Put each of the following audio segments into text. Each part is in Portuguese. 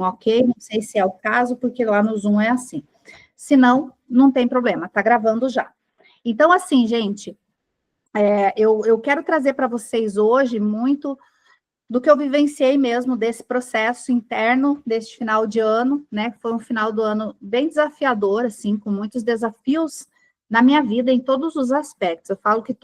ok, não sei se é o caso, porque lá no Zoom é assim. Se não, não tem problema, tá gravando já. Então, assim, gente, eu quero trazer para vocês hoje muito do que eu vivenciei mesmo desse processo interno deste final de ano, né? Foi um final do ano bem desafiador, assim, com muitos desafios na minha vida em todos os aspectos. Eu falo que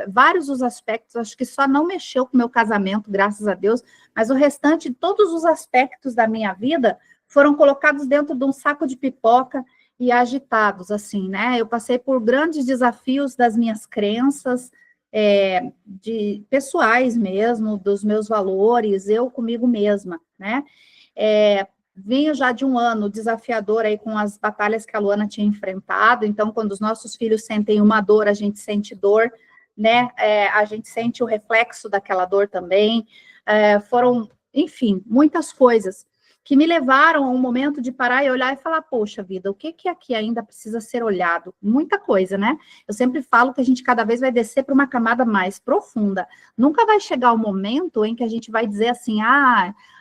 vários os aspectos, acho que só não mexeu com o meu casamento, graças a Deus, mas o restante, todos os aspectos da minha vida foram colocados dentro de um saco de pipoca e agitados, assim, né? Eu passei por grandes desafios das minhas crenças, de pessoais mesmo, dos meus valores, eu comigo mesma, né? Vinha já de um ano desafiador aí com as batalhas que a Luana tinha enfrentado, então quando os nossos filhos sentem uma dor, a gente sente dor, né? A gente sente o reflexo daquela dor também, foram, enfim, muitas coisas que me levaram a um momento de parar e olhar e falar, poxa vida, o que aqui ainda precisa ser olhado? Muita coisa, né? Eu sempre falo que a gente cada vez vai descer para uma camada mais profunda. Nunca vai chegar o momento em que a gente vai dizer assim,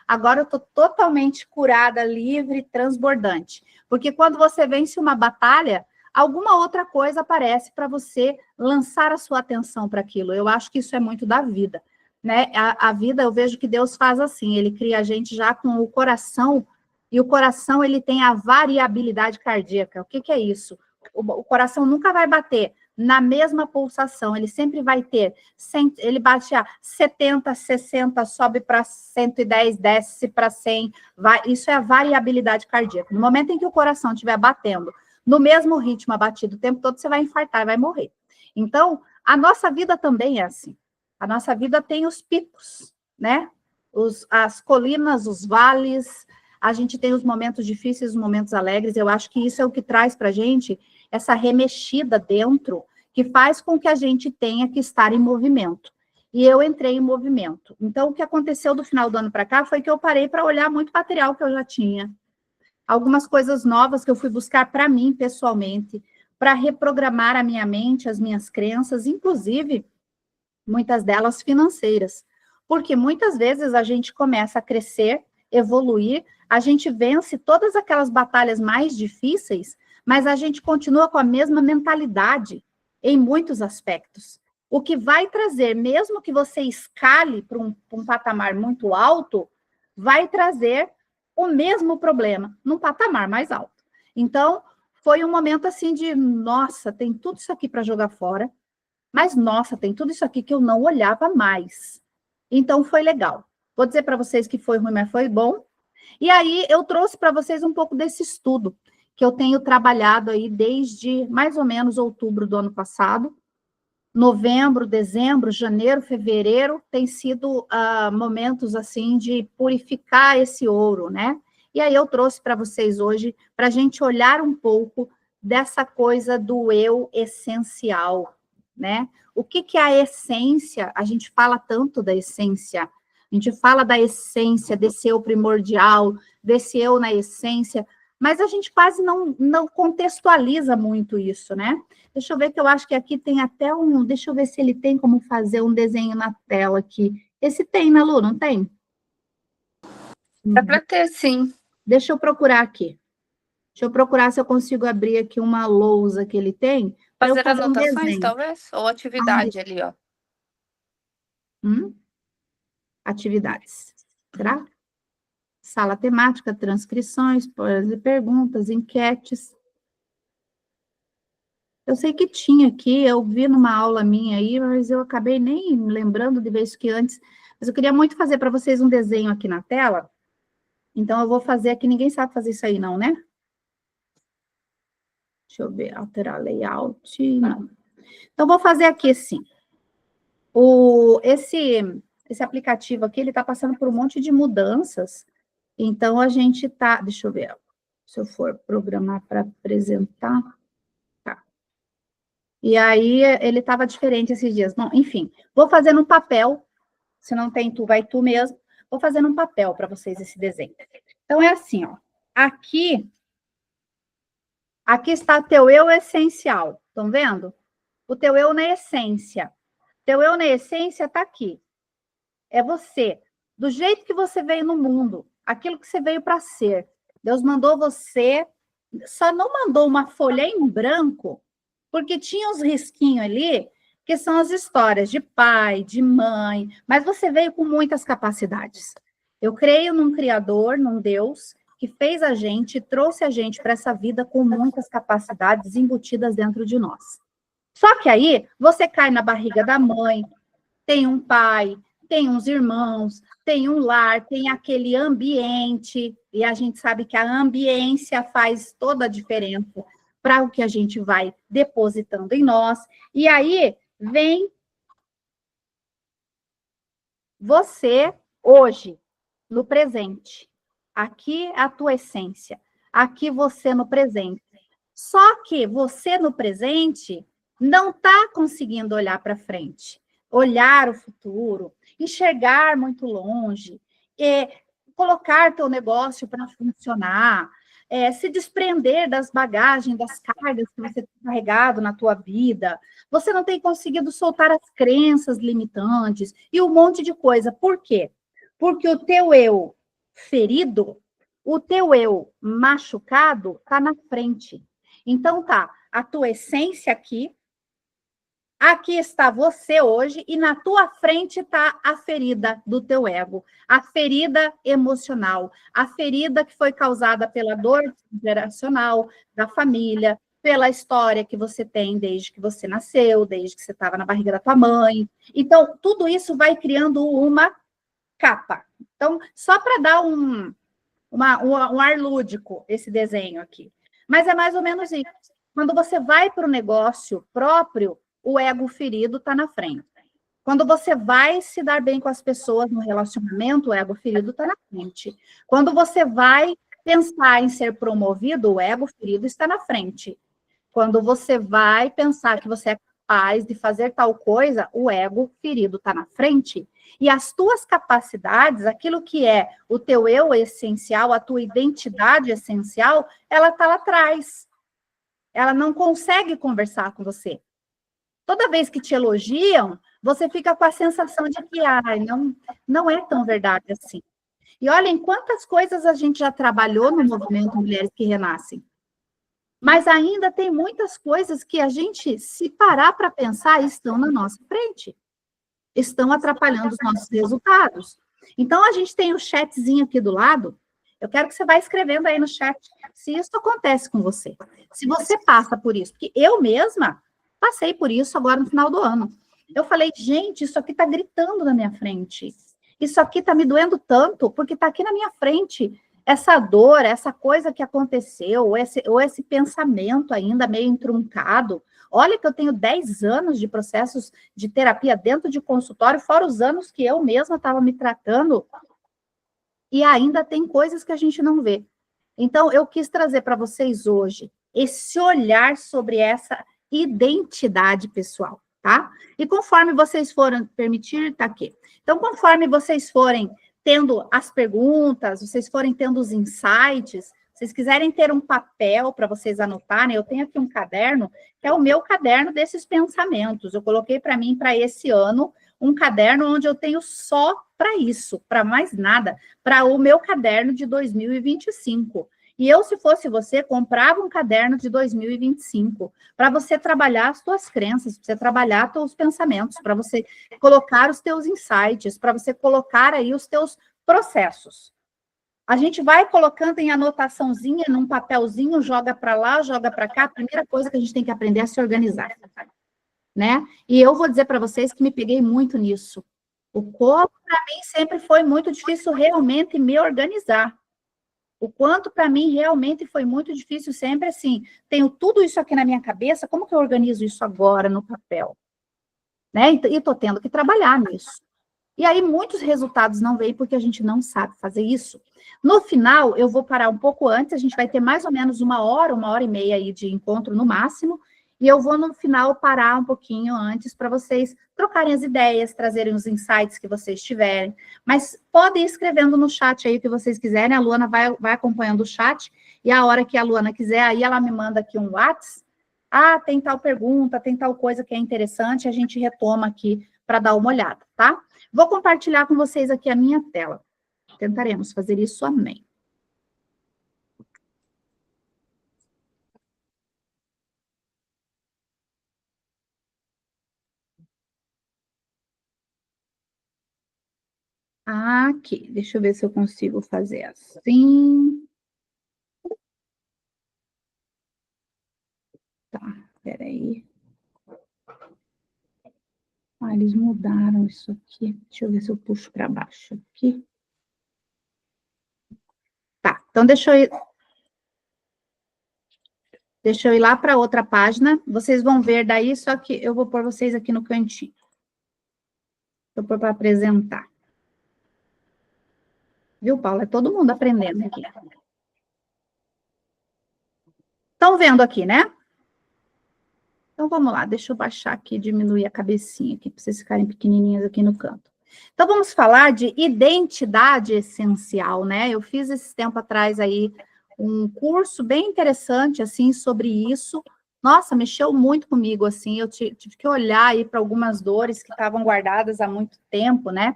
agora eu estou totalmente curada, livre, transbordante. Porque quando você vence uma batalha, alguma outra coisa aparece para você lançar a sua atenção para aquilo. Eu acho que isso é muito da vida. Né? A vida, eu vejo que Deus faz assim, ele cria a gente já com o coração, e o coração, ele tem a variabilidade cardíaca. O que é isso? O coração nunca vai bater na mesma pulsação, ele sempre vai ter, ele bate a 70, 60, sobe para 110, desce para 100, isso é a variabilidade cardíaca. No momento em que o coração estiver batendo no mesmo ritmo abatido o tempo todo, você vai infartar, vai morrer. Então, a nossa vida também é assim. A nossa vida tem os picos, né? As colinas, os vales, a gente tem os momentos difíceis, os momentos alegres. Eu acho que isso é o que traz para a gente essa remexida dentro, que faz com que a gente tenha que estar em movimento. E eu entrei em movimento. Então, o que aconteceu do final do ano para cá foi que eu parei para olhar muito material que eu já tinha. Algumas coisas novas que eu fui buscar para mim, pessoalmente, para reprogramar a minha mente, as minhas crenças, inclusive muitas delas financeiras, porque muitas vezes a gente começa a crescer, evoluir, a gente vence todas aquelas batalhas mais difíceis, mas a gente continua com a mesma mentalidade em muitos aspectos. O que vai trazer, mesmo que você escale para um patamar muito alto, vai trazer o mesmo problema num patamar mais alto. Então, foi um momento assim de, nossa, tem tudo isso aqui para jogar fora, mas, nossa, tem tudo isso aqui que eu não olhava mais. Então, foi legal. Vou dizer para vocês que foi ruim, mas foi bom. E aí, eu trouxe para vocês um pouco desse estudo que eu tenho trabalhado aí desde mais ou menos outubro do ano passado. Novembro, dezembro, janeiro, fevereiro, tem sido momentos, assim, de purificar esse ouro, né? E aí, eu trouxe para vocês hoje, para a gente olhar um pouco dessa coisa do eu essencial, né? O que é a essência? A gente fala tanto da essência, a gente fala da essência, desse eu primordial, desse eu na essência, mas a gente quase não contextualiza muito isso, né? Deixa eu ver que eu acho que aqui tem até deixa eu ver se ele tem como fazer um desenho na tela aqui. Esse tem, né, Lu? Não tem? Dá para ter, sim. Deixa eu procurar aqui. Deixa eu procurar se eu consigo abrir aqui uma lousa que ele tem. Fazer anotações, talvez? Ou atividade ali, ó. Atividades. Será? Sala temática, transcrições, perguntas, enquetes. Eu sei que tinha aqui, eu vi numa aula minha aí, mas eu acabei nem lembrando de ver isso que antes. Mas eu queria muito fazer para vocês um desenho aqui na tela. Então, eu vou fazer aqui. Ninguém sabe fazer isso aí, não, né? Deixa eu ver, alterar layout. Não. Então, vou fazer aqui assim. Esse aplicativo aqui, ele está passando por um monte de mudanças. Então, a gente está... Deixa eu ver, se eu for programar para apresentar. Tá. E aí, ele estava diferente esses dias. Bom, enfim, vou fazer no papel. Se não tem tu, vai tu mesmo. Vou fazer num papel para vocês esse desenho. Então, é assim, ó. Aqui está teu eu essencial. Estão vendo? O teu eu na essência. Teu eu na essência está aqui. É você. Do jeito que você veio no mundo. aquilo que você veio para ser. Deus mandou você, só não mandou uma folha em branco, porque tinha uns risquinhos ali, que são as histórias de pai, de mãe, mas você veio com muitas capacidades. Eu creio num Criador, num Deus, que fez a gente, trouxe a gente para essa vida com muitas capacidades embutidas dentro de nós. Só que aí, você cai na barriga da mãe, tem um pai, tem uns irmãos, tem um lar, tem aquele ambiente, e a gente sabe que a ambiência faz toda a diferença para o que a gente vai depositando em nós. E aí, vem você hoje, no presente. Aqui é a tua essência. Aqui você no presente. Só que você no presente não está conseguindo olhar para frente, olhar o futuro, enxergar muito longe, colocar teu negócio para funcionar, se desprender das bagagens, das cargas que você tem carregado na tua vida. Você não tem conseguido soltar as crenças limitantes e um monte de coisa. Por quê? Porque o teu eu ferido, o teu eu machucado está na frente. Então tá, a tua essência aqui está você hoje, e na tua frente está a ferida do teu ego, a ferida emocional, a ferida que foi causada pela dor geracional da família, pela história que você tem desde que você nasceu, desde que você estava na barriga da tua mãe. Então, tudo isso vai criando uma capa. Então, só para dar um ar lúdico, esse desenho aqui. Mas é mais ou menos isso. Quando você vai para o negócio próprio, o ego ferido está na frente. Quando você vai se dar bem com as pessoas no relacionamento, o ego ferido está na frente. Quando você vai pensar em ser promovido, o ego ferido está na frente. Quando você vai pensar que você é capaz de fazer tal coisa, o ego ferido está na frente. E as tuas capacidades, aquilo que é o teu eu essencial, a tua identidade essencial, ela está lá atrás. Ela não consegue conversar com você. Toda vez que te elogiam, você fica com a sensação de que não é tão verdade assim. E olhem quantas coisas a gente já trabalhou no movimento Mulheres que Renascem. Mas ainda tem muitas coisas que a gente, se parar para pensar, estão na nossa frente. Estão atrapalhando os nossos resultados. Então, a gente tem o chatzinho aqui do lado. Eu quero que você vá escrevendo aí no chat se isso acontece com você. Se você passa por isso. Porque eu mesma passei por isso agora no final do ano. Eu falei, gente, isso aqui está gritando na minha frente. Isso aqui está me doendo tanto, porque está aqui na minha frente. Essa dor, essa coisa que aconteceu, ou esse pensamento ainda meio entroncado. Olha que eu tenho 10 anos de processos de terapia dentro de consultório, fora os anos que eu mesma estava me tratando. E ainda tem coisas que a gente não vê. Então, eu quis trazer para vocês hoje esse olhar sobre essa identidade pessoal, tá? E conforme vocês forem permitir, tá aqui. Então, conforme vocês forem tendo as perguntas, vocês forem tendo os insights, vocês quiserem ter um papel para vocês anotarem, eu tenho aqui um caderno, que é o meu caderno desses pensamentos. Eu coloquei para mim, para esse ano, um caderno onde eu tenho só para isso, para mais nada, para o meu caderno de 2025. E eu, se fosse você, comprava um caderno de 2025 para você trabalhar as suas crenças, para você trabalhar os teus pensamentos, para você colocar os teus insights, para você colocar aí os teus processos. A gente vai colocando em anotaçãozinha, num papelzinho, joga para lá, joga para cá. A primeira coisa que a gente tem que aprender é se organizar, né? E eu vou dizer para vocês que me peguei muito nisso. O como, para mim, sempre foi muito difícil realmente me organizar. O quanto, para mim, realmente foi muito difícil sempre, assim, tenho tudo isso aqui na minha cabeça, como que eu organizo isso agora no papel? Né? E estou tendo que trabalhar nisso. E aí, muitos resultados não vêm porque a gente não sabe fazer isso. No final, eu vou parar um pouco antes, a gente vai ter mais ou menos 1 hora e meia aí de encontro no máximo, e eu vou, no final, parar um pouquinho antes para vocês trocarem as ideias, trazerem os insights que vocês tiverem. Mas podem ir escrevendo no chat aí o que vocês quiserem, a Luana vai acompanhando o chat, e a hora que a Luana quiser, aí ela me manda aqui um WhatsApp. Ah, tem tal pergunta, tem tal coisa que é interessante, a gente retoma aqui para dar uma olhada, tá? Vou compartilhar com vocês aqui a minha tela. Tentaremos fazer isso, amém. Aqui, deixa eu ver se eu consigo fazer assim. Tá, peraí. Ah, eles mudaram isso aqui. Deixa eu ver se eu puxo para baixo aqui. Tá, então deixa eu ir lá para outra página. Vocês vão ver daí, só que eu vou pôr vocês aqui no cantinho. Vou pôr para apresentar. Viu, Paula? É todo mundo aprendendo aqui. Estão vendo aqui, né? Então, vamos lá. Deixa eu baixar aqui, diminuir a cabecinha aqui, para vocês ficarem pequenininhas aqui no canto. Então, vamos falar de identidade essencial, né? Eu fiz esse tempo atrás aí um curso bem interessante, assim, sobre isso. Nossa, mexeu muito comigo, assim. Eu tive que olhar aí para algumas dores que estavam guardadas há muito tempo, né?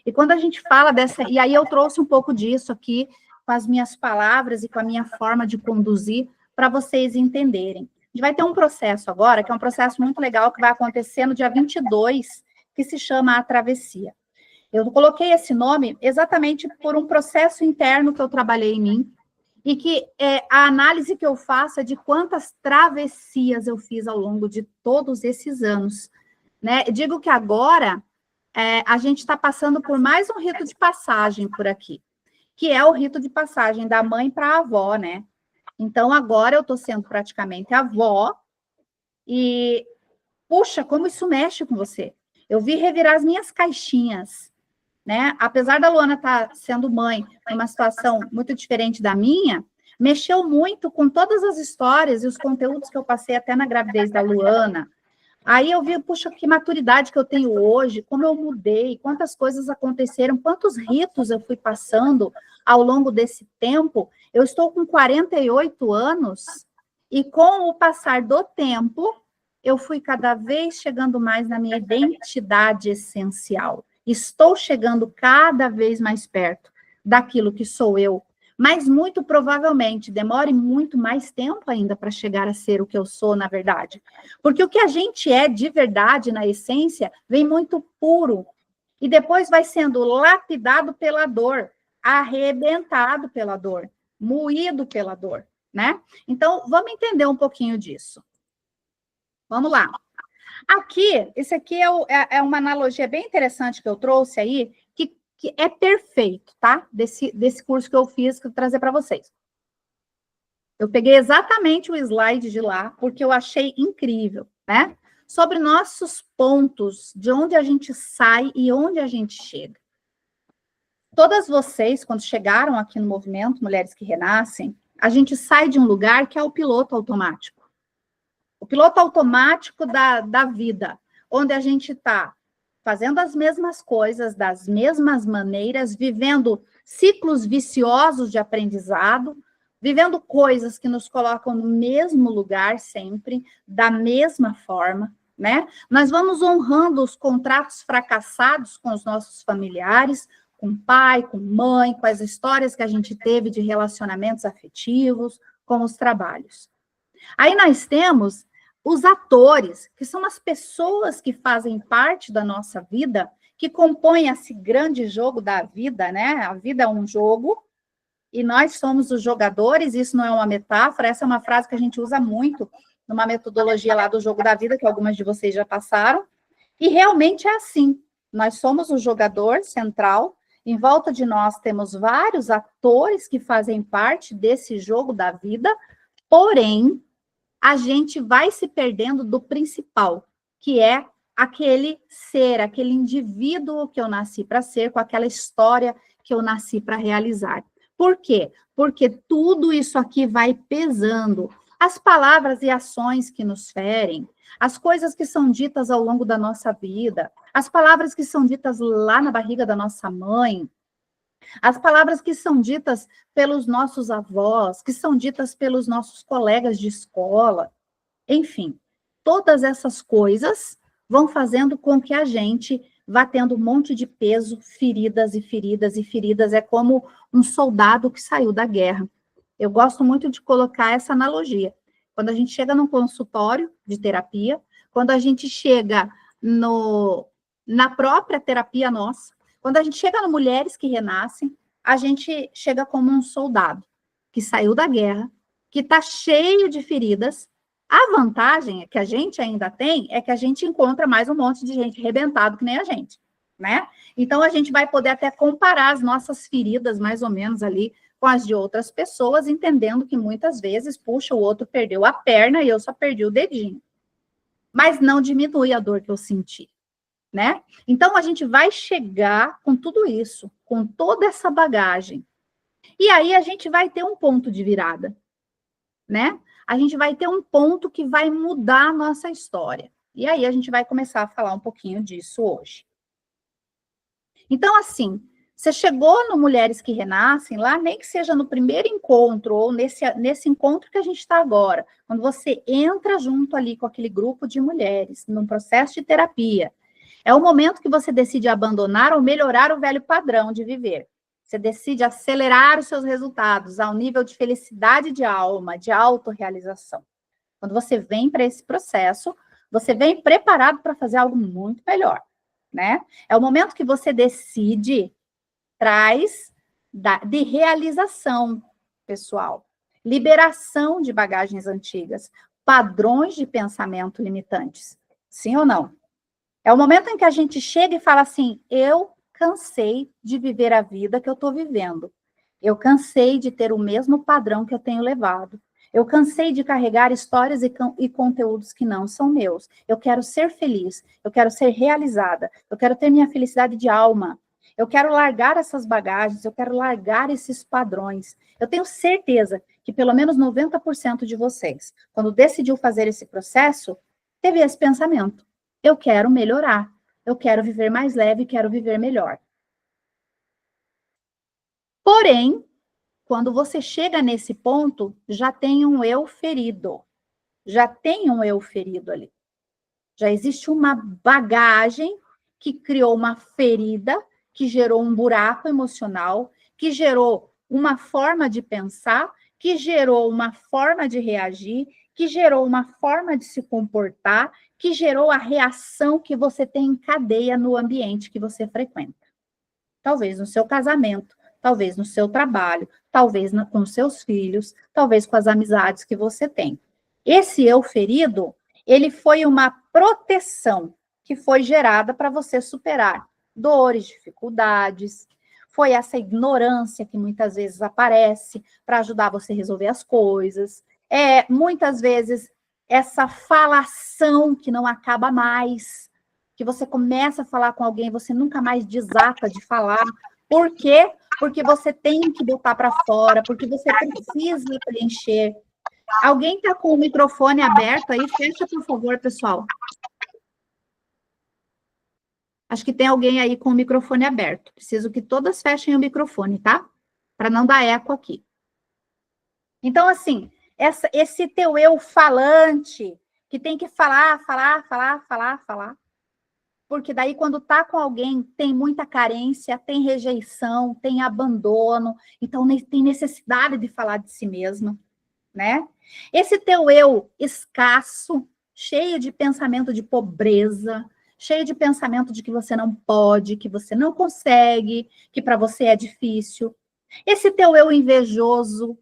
E quando a gente fala dessa... E aí eu trouxe um pouco disso aqui, com as minhas palavras e com a minha forma de conduzir, para vocês entenderem. A gente vai ter um processo agora, que é um processo muito legal, que vai acontecer no dia 22, que se chama a travessia. Eu coloquei esse nome exatamente por um processo interno que eu trabalhei em mim, e que a análise que eu faço é de quantas travessias eu fiz ao longo de todos esses anos. Né? Digo que agora a gente está passando por mais um rito de passagem por aqui, que é o rito de passagem da mãe para a avó, né? Então, agora eu estou sendo praticamente avó e, puxa, como isso mexe com você. Eu vi revirar as minhas caixinhas, né? Apesar da Luana estar sendo mãe numa situação muito diferente da minha, mexeu muito com todas as histórias e os conteúdos que eu passei até na gravidez da Luana. Aí eu vi, puxa, que maturidade que eu tenho hoje, como eu mudei, quantas coisas aconteceram, quantos ritos eu fui passando ao longo desse tempo. Eu estou com 48 anos e com o passar do tempo, eu fui cada vez chegando mais na minha identidade essencial. Estou chegando cada vez mais perto daquilo que sou eu, mas muito provavelmente demore muito mais tempo ainda para chegar a ser o que eu sou, na verdade. Porque o que a gente é de verdade, na essência, vem muito puro. E depois vai sendo lapidado pela dor, arrebentado pela dor, moído pela dor, né? Então, vamos entender um pouquinho disso. Vamos lá. Aqui, esse aqui é uma analogia bem interessante que eu trouxe aí, que é perfeito, tá? Desse curso que eu fiz, que eu vou trazer para vocês. Eu peguei exatamente o slide de lá, porque eu achei incrível, né? Sobre nossos pontos, de onde a gente sai e onde a gente chega. Todas vocês, quando chegaram aqui no movimento Mulheres que Renascem, a gente sai de um lugar que é o piloto automático. O piloto automático da vida, onde a gente está fazendo as mesmas coisas, das mesmas maneiras, vivendo ciclos viciosos de aprendizado, vivendo coisas que nos colocam no mesmo lugar sempre, da mesma forma, né? Nós vamos honrando os contratos fracassados com os nossos familiares, com pai, com mãe, com as histórias que a gente teve de relacionamentos afetivos, com os trabalhos. Aí nós temos os atores, que são as pessoas que fazem parte da nossa vida, que compõem esse grande jogo da vida, né? A vida é um jogo, e nós somos os jogadores, isso não é uma metáfora, essa é uma frase que a gente usa muito numa metodologia lá do jogo da vida, que algumas de vocês já passaram, e realmente é assim, nós somos o jogador central, em volta de nós temos vários atores que fazem parte desse jogo da vida, porém, a gente vai se perdendo do principal, que é aquele ser, aquele indivíduo que eu nasci para ser, com aquela história que eu nasci para realizar. Por quê? Porque tudo isso aqui vai pesando. As palavras e ações que nos ferem, as coisas que são ditas ao longo da nossa vida, as palavras que são ditas lá na barriga da nossa mãe, as palavras que são ditas pelos nossos avós, que são ditas pelos nossos colegas de escola, enfim, todas essas coisas vão fazendo com que a gente vá tendo um monte de peso, feridas e feridas e feridas. É como um soldado que saiu da guerra. Eu gosto muito de colocar essa analogia. Quando a gente chega num consultório de terapia, quando a gente chega na própria terapia nossa, quando a gente chega no Mulheres que Renascem, a gente chega como um soldado que saiu da guerra, que está cheio de feridas. A vantagem que a gente ainda tem é que a gente encontra mais um monte de gente arrebentado que nem a gente, né? Então, a gente vai poder até comparar as nossas feridas, mais ou menos, ali, com as de outras pessoas, entendendo que muitas vezes, puxa, o outro perdeu a perna e eu só perdi o dedinho. Mas não diminui a dor que eu senti, né? Então, a gente vai chegar com tudo isso, com toda essa bagagem. E aí, a gente vai ter um ponto de virada, né? A gente vai ter um ponto que vai mudar a nossa história. E aí, a gente vai começar a falar um pouquinho disso hoje. Então, assim, você chegou no Mulheres que Renascem, lá, nem que seja no primeiro encontro, ou nesse encontro que a gente está agora, quando você entra junto ali com aquele grupo de mulheres, num processo de terapia, é o momento que você decide abandonar ou melhorar o velho padrão de viver. Você decide acelerar os seus resultados ao nível de felicidade de alma, de autorrealização. Quando você vem para esse processo, você vem preparado para fazer algo muito melhor, né? É o momento que você decide, traz de realização pessoal, liberação de bagagens antigas, padrões de pensamento limitantes. Sim ou não? É o momento em que a gente chega e fala assim, eu cansei de viver a vida que eu estou vivendo. Eu cansei de ter o mesmo padrão que eu tenho levado. Eu cansei de carregar histórias e conteúdos que não são meus. Eu quero ser feliz, eu quero ser realizada, eu quero ter minha felicidade de alma. Eu quero largar essas bagagens, eu quero largar esses padrões. Eu tenho certeza que pelo menos 90% de vocês, quando decidiu fazer esse processo, teve esse pensamento. Eu quero melhorar, eu quero viver mais leve, quero viver melhor. Porém, quando você chega nesse ponto, já tem um eu ferido. Já tem um eu ferido ali. Já existe uma bagagem que criou uma ferida, que gerou um buraco emocional, que gerou uma forma de pensar, que gerou uma forma de reagir, que gerou uma forma de se comportar, que gerou a reação que você tem em cadeia no ambiente que você frequenta. Talvez no seu casamento, talvez no seu trabalho, talvez com seus filhos, talvez com as amizades que você tem. Esse eu ferido, ele foi uma proteção que foi gerada para você superar dores, dificuldades, foi essa ignorância que muitas vezes aparece para ajudar você a resolver as coisas, muitas vezes essa falação que não acaba mais, que você começa a falar com alguém, você nunca mais desata de falar. Por quê? Porque você tem que botar para fora, porque você precisa preencher. Alguém está com o microfone aberto aí? Fecha, por favor, pessoal. Acho que tem alguém aí com o microfone aberto. Preciso que todas fechem o microfone, tá? Para não dar eco aqui. Então, assim, esse teu eu falante, que tem que falar, porque daí quando tá com alguém, tem muita carência, tem rejeição, tem abandono, então tem necessidade de falar de si mesma, né? Esse teu eu escasso, cheio de pensamento de pobreza, cheio de pensamento de que você não pode, que você não consegue, que para você é difícil. Esse teu eu invejoso,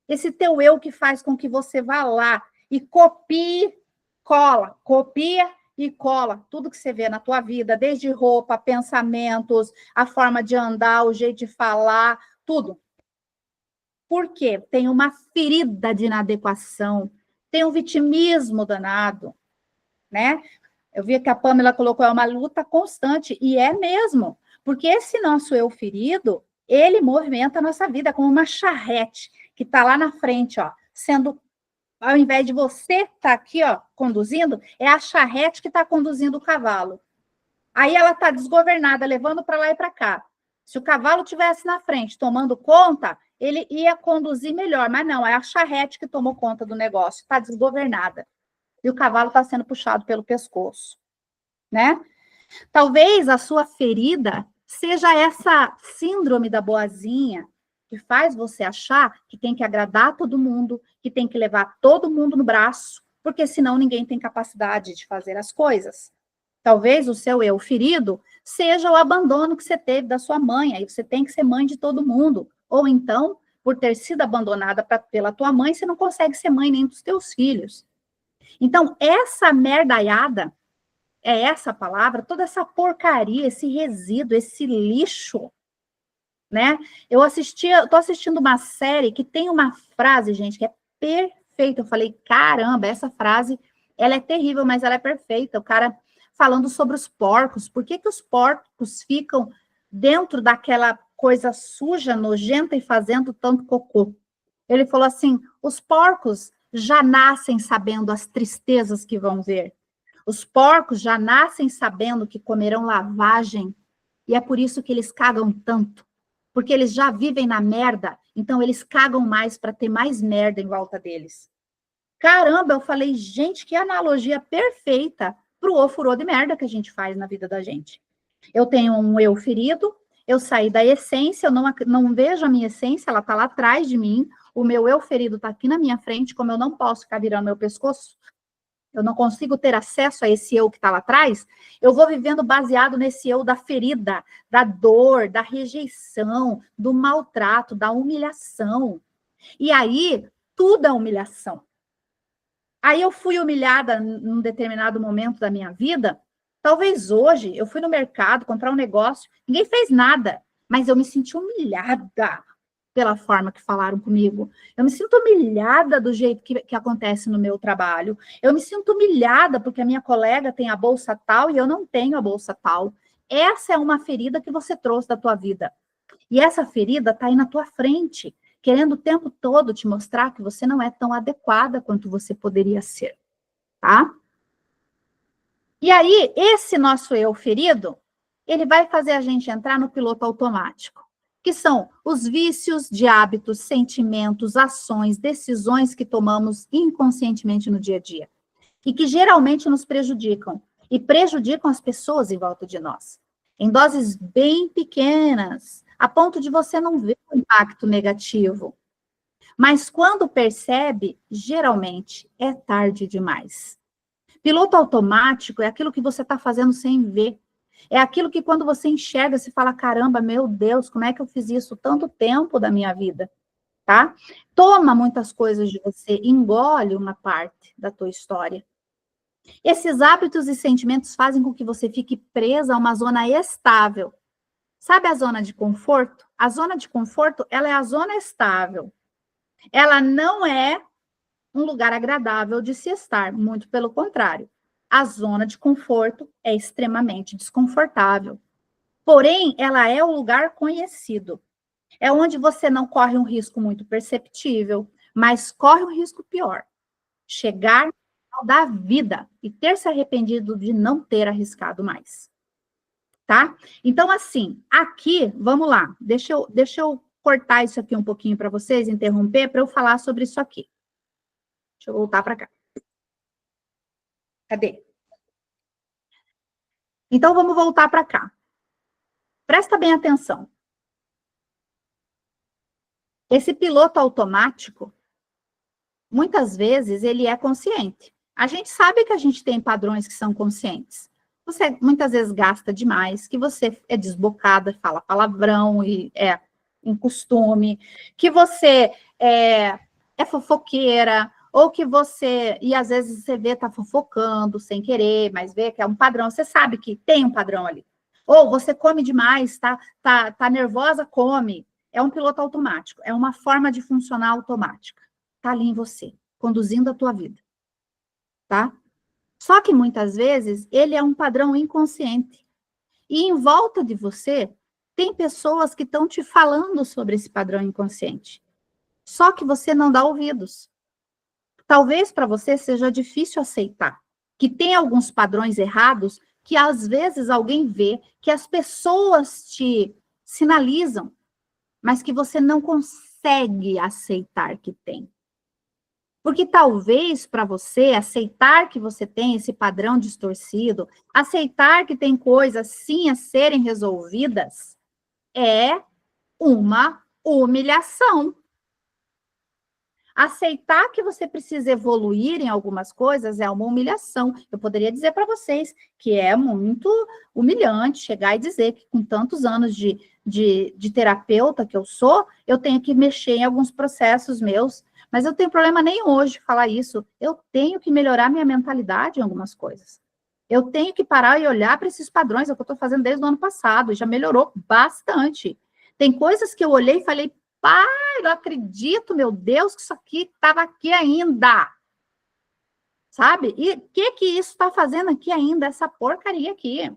esse teu eu que faz com que você vá lá e copie, cola, copia e cola tudo que você vê na tua vida, desde roupa, pensamentos, a forma de andar, o jeito de falar, tudo. Por quê? Tem uma ferida de inadequação, tem um vitimismo danado, né? Eu vi que a Pamela colocou, é uma luta constante, e é mesmo, porque esse nosso eu ferido, ele movimenta a nossa vida como uma charrete, que está lá na frente, ó, sendo, ao invés de você estar aqui, ó, conduzindo, é a charrete que está conduzindo o cavalo. Aí ela está desgovernada, levando para lá e para cá. Se o cavalo tivesse na frente, tomando conta, ele ia conduzir melhor, mas não, é a charrete que tomou conta do negócio, está desgovernada. E o cavalo está sendo puxado pelo pescoço, né? Talvez a sua ferida seja essa síndrome da boazinha, que faz você achar que tem que agradar todo mundo, que tem que levar todo mundo no braço, porque senão ninguém tem capacidade de fazer as coisas. Talvez o seu eu ferido seja o abandono que você teve da sua mãe, aí você tem que ser mãe de todo mundo. Ou então, por ter sido abandonada pela tua mãe, você não consegue ser mãe nem dos teus filhos. Então, essa merdaiada, é essa palavra, toda essa porcaria, esse resíduo, esse lixo, né? Eu tô assistindo uma série que tem uma frase, gente, que é perfeita. Eu falei, caramba, essa frase, ela é terrível, mas ela é perfeita. O cara falando sobre os porcos. Por que que os porcos ficam dentro daquela coisa suja, nojenta e fazendo tanto cocô? Ele falou assim, os porcos já nascem sabendo as tristezas que vão ver. Os porcos já nascem sabendo que comerão lavagem, e é por isso que eles cagam tanto. Porque eles já vivem na merda, então eles cagam mais para ter mais merda em volta deles. Caramba, eu falei, gente, que analogia perfeita para o ofurô de merda que a gente faz na vida da gente. Eu tenho um eu ferido, eu saí da essência, eu não vejo a minha essência, ela está lá atrás de mim, o meu eu ferido está aqui na minha frente, como eu não posso ficar virando meu pescoço, eu não consigo ter acesso a esse eu que está lá atrás, eu vou vivendo baseado nesse eu da ferida, da dor, da rejeição, do maltrato, da humilhação. E aí, tudo é humilhação. Aí eu fui humilhada num determinado momento da minha vida, talvez hoje eu fui no mercado comprar um negócio, ninguém fez nada, mas eu me senti humilhada pela forma que falaram comigo. Eu me sinto humilhada do jeito que acontece no meu trabalho. Eu me sinto humilhada porque a minha colega tem a bolsa tal e eu não tenho a bolsa tal. Essa é uma ferida que você trouxe da tua vida. E essa ferida está aí na tua frente, querendo o tempo todo te mostrar que você não é tão adequada quanto você poderia ser, tá? E aí, esse nosso eu ferido, ele vai fazer a gente entrar no piloto automático, que são os vícios de hábitos, sentimentos, ações, decisões que tomamos inconscientemente no dia a dia e que geralmente nos prejudicam e prejudicam as pessoas em volta de nós, em doses bem pequenas, a ponto de você não ver o impacto negativo. Mas quando percebe, geralmente é tarde demais. Piloto automático é aquilo que você está fazendo sem ver. É aquilo que quando você enxerga, você fala, caramba, meu Deus, como é que eu fiz isso tanto tempo da minha vida, tá? Toma muitas coisas de você, engole uma parte da tua história. Esses hábitos e sentimentos fazem com que você fique presa a uma zona estável. Sabe a zona de conforto? A zona de conforto, ela é a zona estável. Ela não é um lugar agradável de se estar, muito pelo contrário. A zona de conforto é extremamente desconfortável. Porém, ela é o lugar conhecido. É onde você não corre um risco muito perceptível, mas corre um risco pior. Chegar ao da vida e ter se arrependido de não ter arriscado mais. Tá? Então, assim, aqui, vamos lá. Deixa eu cortar isso aqui um pouquinho para vocês, interromper, para eu falar sobre isso aqui. Deixa eu voltar para cá. Cadê? Então, vamos voltar para cá. Presta bem atenção. Esse piloto automático, muitas vezes, ele é consciente. A gente sabe que a gente tem padrões que são conscientes. Você muitas vezes gasta demais, que você é desbocada, fala palavrão e é em costume, que você é fofoqueira, ou que você, e às vezes você vê, tá fofocando sem querer, mas vê que é um padrão, você sabe que tem um padrão ali. Ou você come demais, tá nervosa, come. É um piloto automático, é uma forma de funcionar automática. Tá ali em você, conduzindo a tua vida. Tá? Só que muitas vezes ele é um padrão inconsciente. E em volta de você tem pessoas que estão te falando sobre esse padrão inconsciente. Só que você não dá ouvidos. Talvez para você seja difícil aceitar que tem alguns padrões errados que às vezes alguém vê, que as pessoas te sinalizam, mas que você não consegue aceitar que tem. Porque talvez para você aceitar que você tem esse padrão distorcido, aceitar que tem coisas sim a serem resolvidas, é uma humilhação. Aceitar que você precisa evoluir em algumas coisas é uma humilhação. Eu poderia dizer para vocês que é muito humilhante chegar e dizer que com tantos anos de terapeuta que eu sou, eu tenho que mexer em alguns processos meus, mas eu não tenho problema nem hoje de falar isso. Eu tenho que melhorar minha mentalidade em algumas coisas. Eu tenho que parar e olhar para esses padrões, é o que eu estou fazendo desde o ano passado, e já melhorou bastante. Tem coisas que eu olhei e falei, pai, não acredito, meu Deus, que isso aqui estava aqui ainda. Sabe? E o que isso está fazendo aqui ainda, essa porcaria aqui?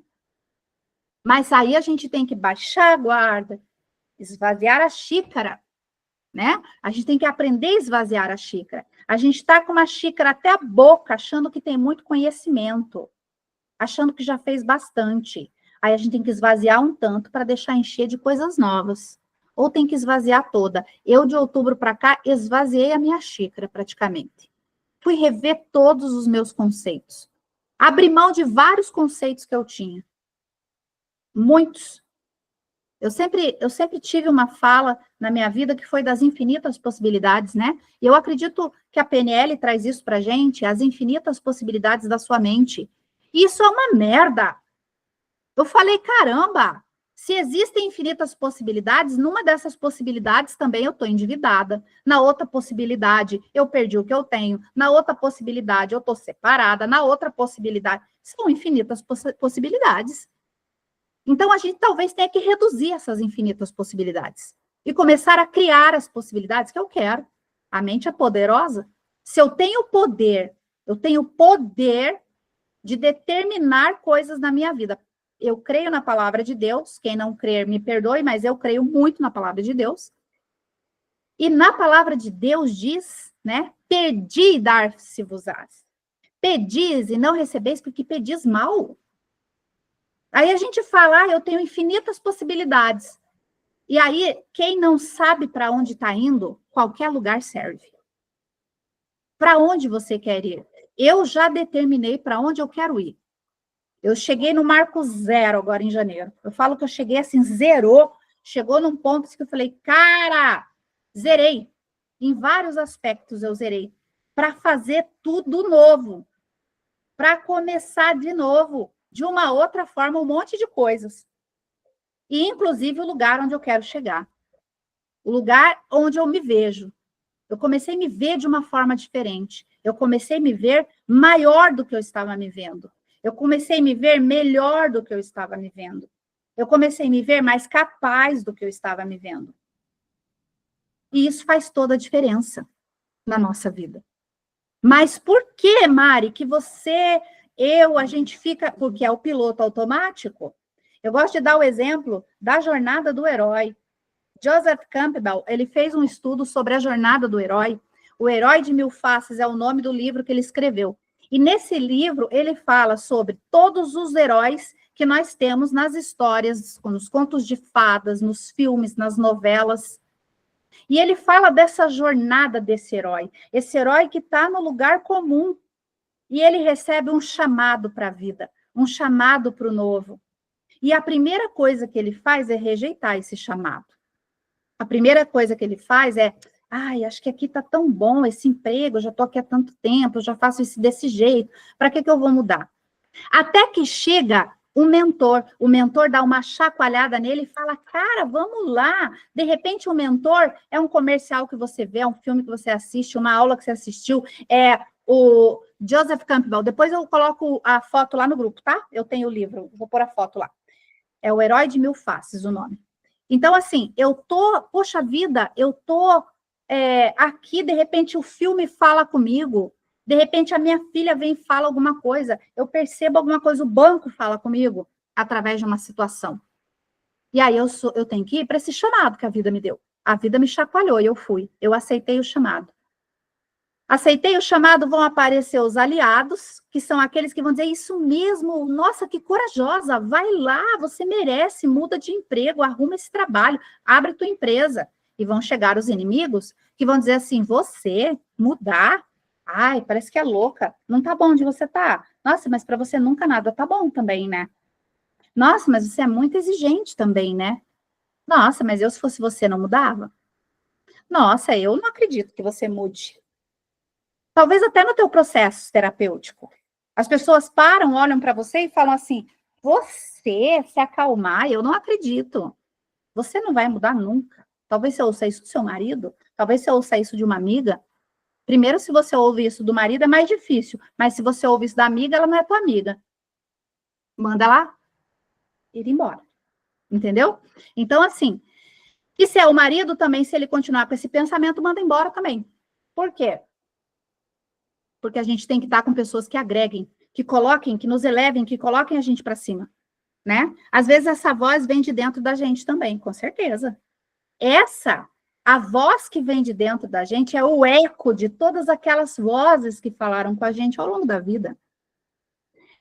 Mas aí a gente tem que baixar a guarda, esvaziar a xícara, né? A gente tem que aprender a esvaziar a xícara. A gente está com uma xícara até a boca, achando que tem muito conhecimento, achando que já fez bastante. Aí a gente tem que esvaziar um tanto para deixar encher de coisas novas. Ou tem que esvaziar toda. Eu, de outubro para cá, esvaziei a minha xícara, praticamente. Fui rever todos os meus conceitos. Abri mão de vários conceitos que eu tinha. Muitos. Eu sempre tive uma fala na minha vida que foi das infinitas possibilidades, né? E eu acredito que a PNL traz isso pra gente, as infinitas possibilidades da sua mente. E isso é uma merda. Eu falei, caramba, se existem infinitas possibilidades, numa dessas possibilidades também eu estou endividada. Na outra possibilidade, eu perdi o que eu tenho. Na outra possibilidade, eu estou separada. Na outra possibilidade, são infinitas possibilidades. Então, a gente talvez tenha que reduzir essas infinitas possibilidades e começar a criar as possibilidades que eu quero. A mente é poderosa. Se eu tenho poder de determinar coisas na minha vida. Eu creio na palavra de Deus. Quem não crer, me perdoe, mas eu creio muito na palavra de Deus. E na palavra de Deus diz, né? Pedi e dar-se-vos-ás. Pedis e não recebeis porque pedis mal. Aí a gente fala, eu tenho infinitas possibilidades. E aí, quem não sabe para onde está indo, qualquer lugar serve. Para onde você quer ir? Eu já determinei para onde eu quero ir. Eu cheguei no marco zero agora em janeiro. Eu falo que eu cheguei assim, zerou. Chegou num ponto que eu falei, cara, zerei. Em vários aspectos eu zerei. Para fazer tudo novo. Para começar de novo. De uma outra forma, um monte de coisas. E, inclusive, o lugar onde eu quero chegar. O lugar onde eu me vejo. Eu comecei a me ver de uma forma diferente. Eu comecei a me ver maior do que eu estava me vendo. Eu comecei a me ver melhor do que eu estava me vendo. Eu comecei a me ver mais capaz do que eu estava me vendo. E isso faz toda a diferença na nossa vida. Mas por que, Mari, que a gente fica... Porque é o piloto automático. Eu gosto de dar o exemplo da jornada do herói. Joseph Campbell, ele fez um estudo sobre a jornada do herói. O Herói de Mil Faces é o nome do livro que ele escreveu. E nesse livro, ele fala sobre todos os heróis que nós temos nas histórias, nos contos de fadas, nos filmes, nas novelas. E ele fala dessa jornada desse herói. Esse herói que está no lugar comum. E ele recebe um chamado para a vida, um chamado para o novo. E a primeira coisa que ele faz é rejeitar esse chamado. A primeira coisa que ele faz é, acho que aqui está tão bom esse emprego, eu já estou aqui há tanto tempo, eu já faço isso desse jeito, para que eu vou mudar? Até que chega o mentor dá uma chacoalhada nele e fala, cara, vamos lá. De repente o mentor é um comercial que você vê, é um filme que você assiste, uma aula que você assistiu, é o Joseph Campbell. Depois eu coloco a foto lá no grupo, tá? Eu tenho o livro, vou pôr a foto lá. É o Herói de Mil Faces, o nome. Então, assim, poxa vida, eu tô aqui, de repente o filme fala comigo, de repente a minha filha vem e fala alguma coisa, eu percebo alguma coisa, o banco fala comigo, através de uma situação. E aí eu tenho que ir para esse chamado que a vida me deu. A vida me chacoalhou e eu fui, eu aceitei o chamado. Aceitei o chamado, vão aparecer os aliados, que são aqueles que vão dizer, isso mesmo, nossa, que corajosa, vai lá, você merece, muda de emprego, arruma esse trabalho, abre tua empresa. E vão chegar os inimigos, que vão dizer assim, você mudar, Ai, parece que é louca. Não tá bom onde você tá. Nossa, mas para você nunca nada tá bom também, né? Nossa, mas você é muito exigente também, né? Nossa, mas eu, se fosse você, não mudava? Nossa, eu não acredito que você mude. Talvez até no teu processo terapêutico. As pessoas param, olham para você e falam assim, você se acalmar, eu não acredito. Você não vai mudar nunca. Talvez você ouça isso do seu marido, talvez você ouça isso de uma amiga. Primeiro, se você ouve isso do marido, é mais difícil. Mas se você ouve isso da amiga, ela não é tua amiga. Manda lá ir embora. Entendeu? Então, assim, e se é o marido também, se ele continuar com esse pensamento, manda embora também. Por quê? Porque a gente tem que estar com pessoas que agreguem, que coloquem, que nos elevem, que coloquem a gente para cima, né? Às vezes essa voz vem de dentro da gente também, com certeza. A voz que vem de dentro da gente é o eco de todas aquelas vozes que falaram com a gente ao longo da vida.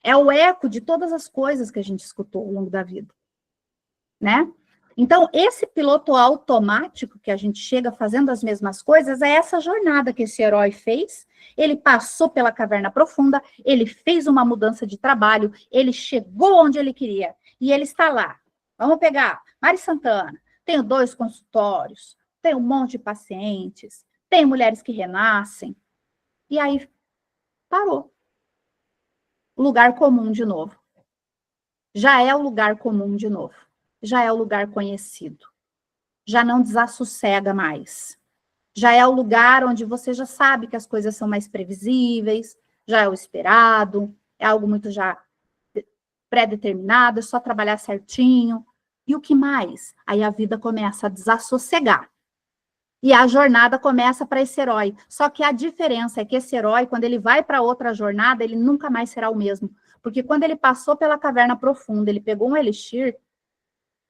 É o eco de todas as coisas que a gente escutou ao longo da vida, né? Então, esse piloto automático que a gente chega fazendo as mesmas coisas é essa jornada que esse herói fez. Ele passou pela caverna profunda, ele fez uma mudança de trabalho, ele chegou onde ele queria e ele está lá. Vamos pegar Mari Santana. Tenho 2 consultórios, tenho um monte de pacientes, tenho mulheres que renascem. E aí parou. Lugar comum de novo. Já é o lugar comum de novo. Já é o lugar conhecido. Já não desassossega mais. Já é o lugar onde você já sabe que as coisas são mais previsíveis, já é o esperado, é algo muito já pré-determinado, é só trabalhar certinho. E o que mais? Aí a vida começa a desassossegar. E a jornada começa para esse herói. Só que a diferença é que esse herói, quando ele vai para outra jornada, ele nunca mais será o mesmo. Porque quando ele passou pela caverna profunda, ele pegou um elixir,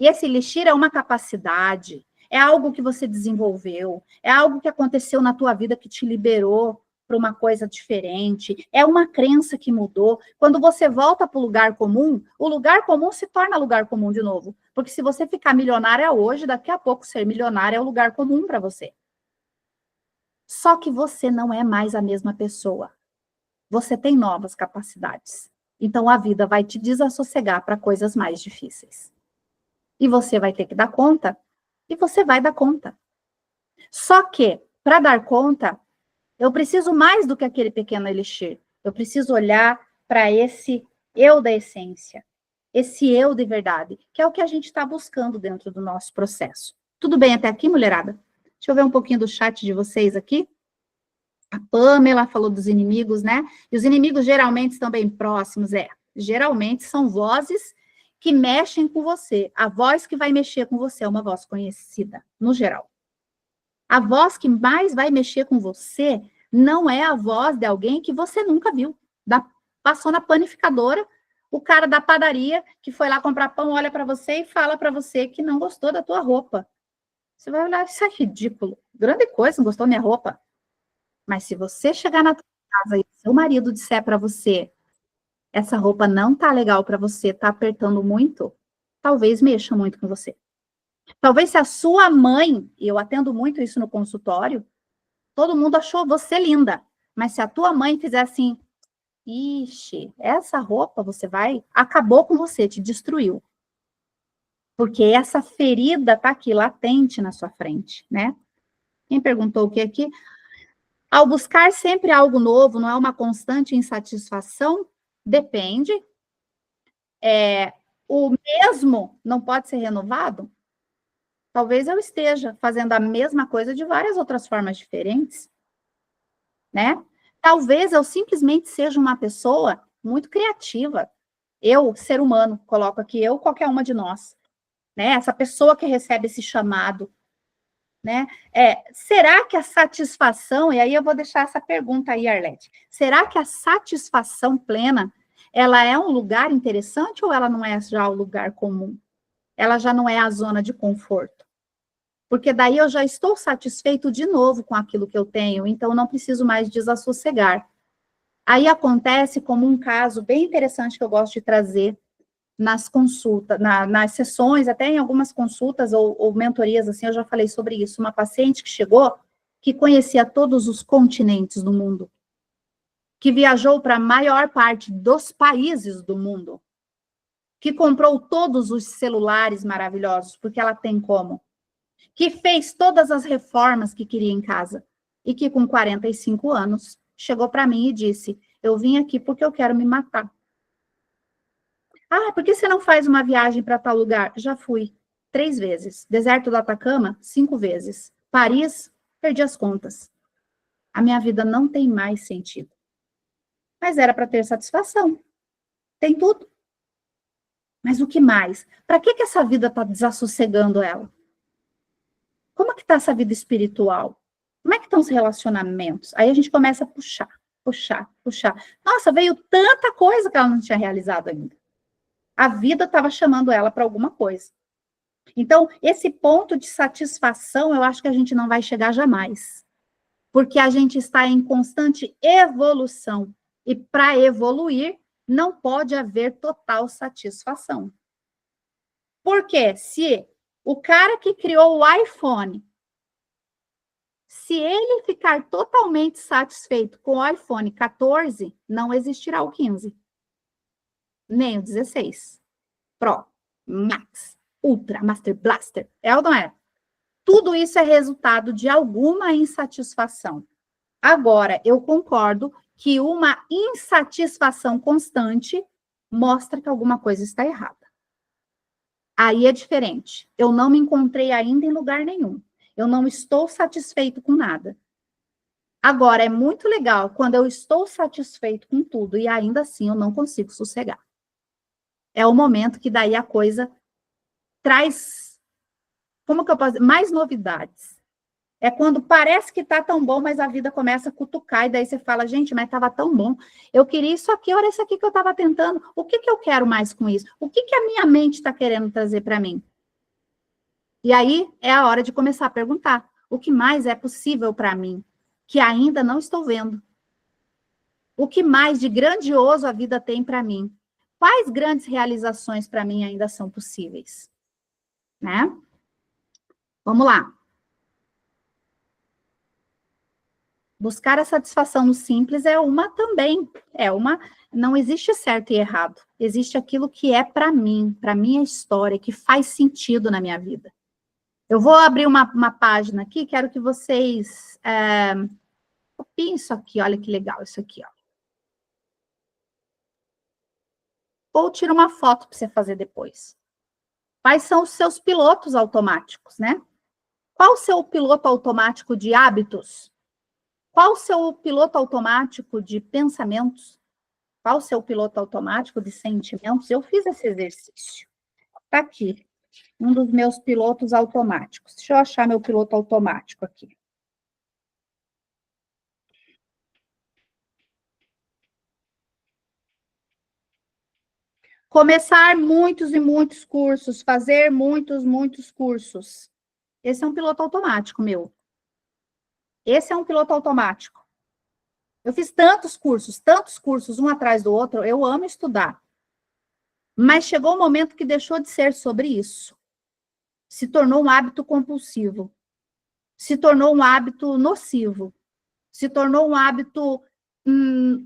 e esse elixir é uma capacidade, é algo que você desenvolveu, é algo que aconteceu na tua vida que te liberou para uma coisa diferente, é uma crença que mudou. Quando você volta para o lugar comum se torna lugar comum de novo. Porque se você ficar milionária hoje, daqui a pouco ser milionária é o lugar comum para você. Só que você não é mais a mesma pessoa. Você tem novas capacidades. Então a vida vai te desassossegar para coisas mais difíceis. E você vai ter que dar conta, e você vai dar conta. Só que, para dar conta, eu preciso mais do que aquele pequeno elixir. Eu preciso olhar para esse eu da essência, esse eu de verdade, que é o que a gente está buscando dentro do nosso processo. Tudo bem até aqui, mulherada? Deixa eu ver um pouquinho do chat de vocês aqui. A Pamela falou dos inimigos, né? E os inimigos geralmente estão bem próximos, geralmente são vozes que mexem com você. A voz que vai mexer com você é uma voz conhecida, no geral. A voz que mais vai mexer com você não é a voz de alguém que você nunca viu. Passou na panificadora, o cara da padaria que foi lá comprar pão olha para você e fala para você que não gostou da tua roupa. Você vai olhar, isso é ridículo. Grande coisa, não gostou da minha roupa. Mas se você chegar na tua casa e seu marido disser para você, essa roupa não tá legal para você, tá apertando muito, talvez mexa muito com você. Talvez se a sua mãe, e eu atendo muito isso no consultório, todo mundo achou você linda, mas se a tua mãe fizer assim, ixi, essa roupa acabou com você, te destruiu. Porque essa ferida tá aqui, latente na sua frente, né? Quem perguntou o que aqui? Ao buscar sempre algo novo, não é uma constante insatisfação? Depende. O mesmo não pode ser renovado? Talvez eu esteja fazendo a mesma coisa de várias outras formas diferentes, né? Talvez eu simplesmente seja uma pessoa muito criativa. Eu, ser humano, coloco aqui eu, qualquer uma de nós, né? Essa pessoa que recebe esse chamado, né? Será que a satisfação, e aí eu vou deixar essa pergunta aí, Arlete, será que a satisfação plena, ela é um lugar interessante ou ela não é já o lugar comum? Ela já não é a zona de conforto? Porque daí eu já estou satisfeito de novo com aquilo que eu tenho, então não preciso mais desassossegar. Aí acontece como um caso bem interessante que eu gosto de trazer nas consultas, nas sessões, até em algumas consultas ou mentorias, assim, eu já falei sobre isso. Uma paciente que chegou, que conhecia todos os continentes do mundo. que viajou para a maior parte dos países do mundo, que comprou todos os celulares maravilhosos, porque ela tem como, que fez todas as reformas que queria em casa, e que com 45 anos chegou para mim e disse, eu vim aqui porque eu quero me matar. Ah, por que você não faz uma viagem para tal lugar? Já fui 3 vezes. Deserto do Atacama, 5 vezes. Paris, perdi as contas. A minha vida não tem mais sentido. Mas era para ter satisfação. Tem tudo. Mas o que mais? Para que essa vida está desassossegando ela? Como é que está essa vida espiritual? Como é que estão os relacionamentos? Aí a gente começa a puxar, puxar, puxar. Nossa, veio tanta coisa que ela não tinha realizado ainda. A vida estava chamando ela para alguma coisa. Então, esse ponto de satisfação, eu acho que a gente não vai chegar jamais. Porque a gente está em constante evolução. E para evoluir, não pode haver total satisfação. Porque se o cara que criou o iPhone, se ele ficar totalmente satisfeito com o iPhone 14, não existirá o 15. Nem o 16. Pro, Max, Ultra, Master Blaster. É ou não é? Tudo isso é resultado de alguma insatisfação. Agora, eu concordo que uma insatisfação constante mostra que alguma coisa está errada. Aí é diferente. Eu não me encontrei ainda em lugar nenhum. Eu não estou satisfeito com nada. Agora, é muito legal quando eu estou satisfeito com tudo e ainda assim eu não consigo sossegar. É o momento que daí a coisa traz, como que eu posso dizer, mais novidades. É quando parece que tá tão bom, mas a vida começa a cutucar, e daí você fala, gente, mas estava tão bom. Eu queria isso aqui, olha isso aqui que eu estava tentando. O que eu quero mais com isso? O que a minha mente está querendo trazer para mim? E aí é a hora de começar a perguntar, o que mais é possível para mim, que ainda não estou vendo? O que mais de grandioso a vida tem para mim? Quais grandes realizações para mim ainda são possíveis? Né? Vamos lá. Buscar a satisfação no simples é uma também, não existe certo e errado, existe aquilo que é para minha história, que faz sentido na minha vida. Eu vou abrir uma página aqui, quero que vocês copiem isso aqui, olha que legal isso aqui, ó. Ou tira uma foto para você fazer depois. Quais são os seus pilotos automáticos, né? Qual o seu piloto automático de hábitos? Qual o seu piloto automático de pensamentos? Qual o seu piloto automático de sentimentos? Eu fiz esse exercício. Está aqui, um dos meus pilotos automáticos. Deixa eu achar meu piloto automático aqui. Começar muitos e muitos cursos, fazer muitos cursos. Esse é um piloto automático meu. Esse é um piloto automático. Eu fiz tantos cursos, um atrás do outro, eu amo estudar. Mas chegou um momento que deixou de ser sobre isso. Se tornou um hábito compulsivo. Se tornou um hábito nocivo. Se tornou um hábito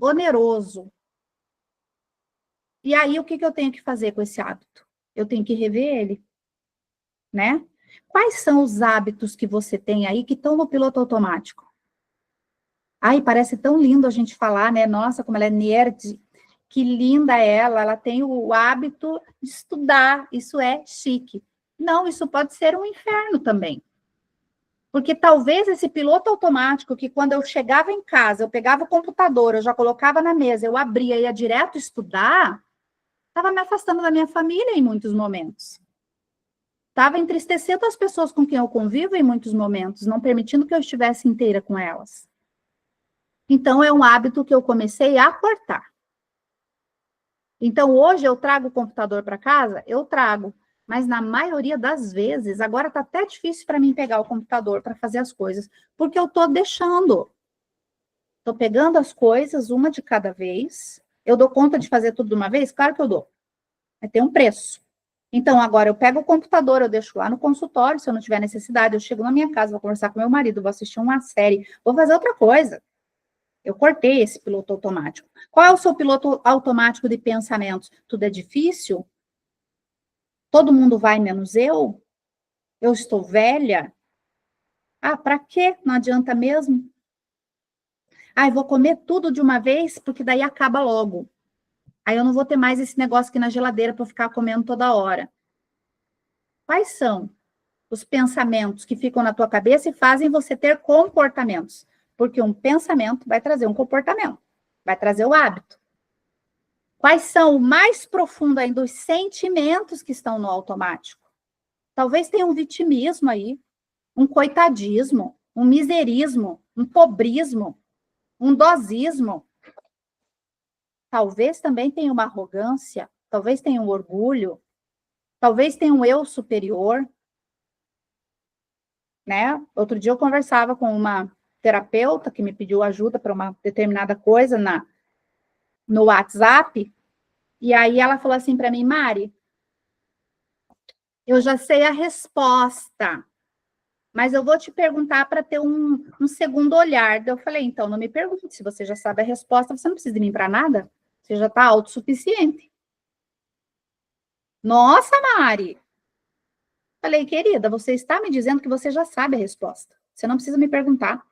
oneroso. E aí, o que eu tenho que fazer com esse hábito? Eu tenho que rever ele, né? Quais são os hábitos que você tem aí que estão no piloto automático? Ai, parece tão lindo a gente falar, né? Nossa, como ela é nerd. Que linda ela tem o hábito de estudar, isso é chique. Não, isso pode ser um inferno também. Porque talvez esse piloto automático, que quando eu chegava em casa, eu pegava o computador, eu já colocava na mesa, eu abria e ia direto estudar, estava me afastando da minha família em muitos momentos. Estava entristecendo as pessoas com quem eu convivo em muitos momentos, não permitindo que eu estivesse inteira com elas. Então, é um hábito que eu comecei a cortar. Então, hoje eu trago o computador para casa? Eu trago. Mas na maioria das vezes, agora está até difícil para mim pegar o computador para fazer as coisas, porque eu estou deixando. Estou pegando as coisas, uma de cada vez. Eu dou conta de fazer tudo de uma vez? Claro que eu dou. Vai ter um preço. Então, agora eu pego o computador, eu deixo lá no consultório, se eu não tiver necessidade, eu chego na minha casa, vou conversar com meu marido, vou assistir uma série, vou fazer outra coisa. Eu cortei esse piloto automático. Qual é o seu piloto automático de pensamentos? Tudo é difícil? Todo mundo vai menos eu? Eu estou velha? Ah, para quê? Não adianta mesmo? Ah, eu vou comer tudo de uma vez, porque daí acaba logo. Aí eu não vou ter mais esse negócio aqui na geladeira para ficar comendo toda hora. Quais são os pensamentos que ficam na tua cabeça e fazem você ter comportamentos? Porque um pensamento vai trazer um comportamento, vai trazer o hábito. Quais são o mais profundo ainda os sentimentos que estão no automático? Talvez tenha um vitimismo aí, um coitadismo, um miserismo, um pobrismo, um dosismo. Talvez também tenha uma arrogância, talvez tenha um orgulho, talvez tenha um eu superior, né? Outro dia eu conversava com uma terapeuta que me pediu ajuda para uma determinada coisa no WhatsApp, e aí ela falou assim para mim, Mari, eu já sei a resposta, mas eu vou te perguntar para ter um segundo olhar. Eu falei, então, não me pergunte, se você já sabe a resposta, você não precisa de mim para nada, você já está autossuficiente. Nossa, Mari! Falei, querida, você está me dizendo que você já sabe a resposta. Você não precisa me perguntar.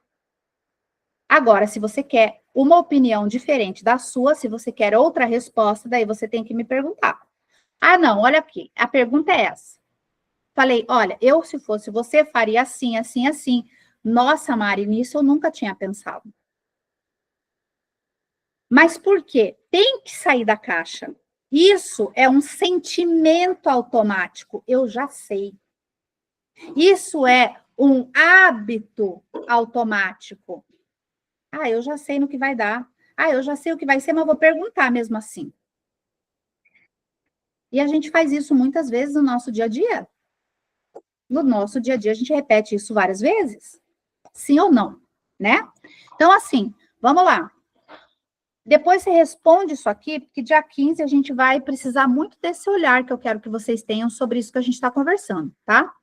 Agora, se você quer uma opinião diferente da sua, se você quer outra resposta, daí você tem que me perguntar. Ah, não, olha aqui, a pergunta é essa. Falei, olha, eu, se fosse você, faria assim, assim, assim. Nossa, Mari, nisso eu nunca tinha pensado. Mas por quê? Tem que sair da caixa. Isso é um sentimento automático, eu já sei. Isso é um hábito automático. Ah, eu já sei no que vai dar. Ah, eu já sei o que vai ser, mas vou perguntar mesmo assim. E a gente faz isso muitas vezes no nosso dia a dia. No nosso dia a dia, a gente repete isso várias vezes. Sim ou não, né? Então, assim, vamos lá. Depois você responde isso aqui, porque dia 15 a gente vai precisar muito desse olhar que eu quero que vocês tenham sobre isso que a gente está conversando, tá?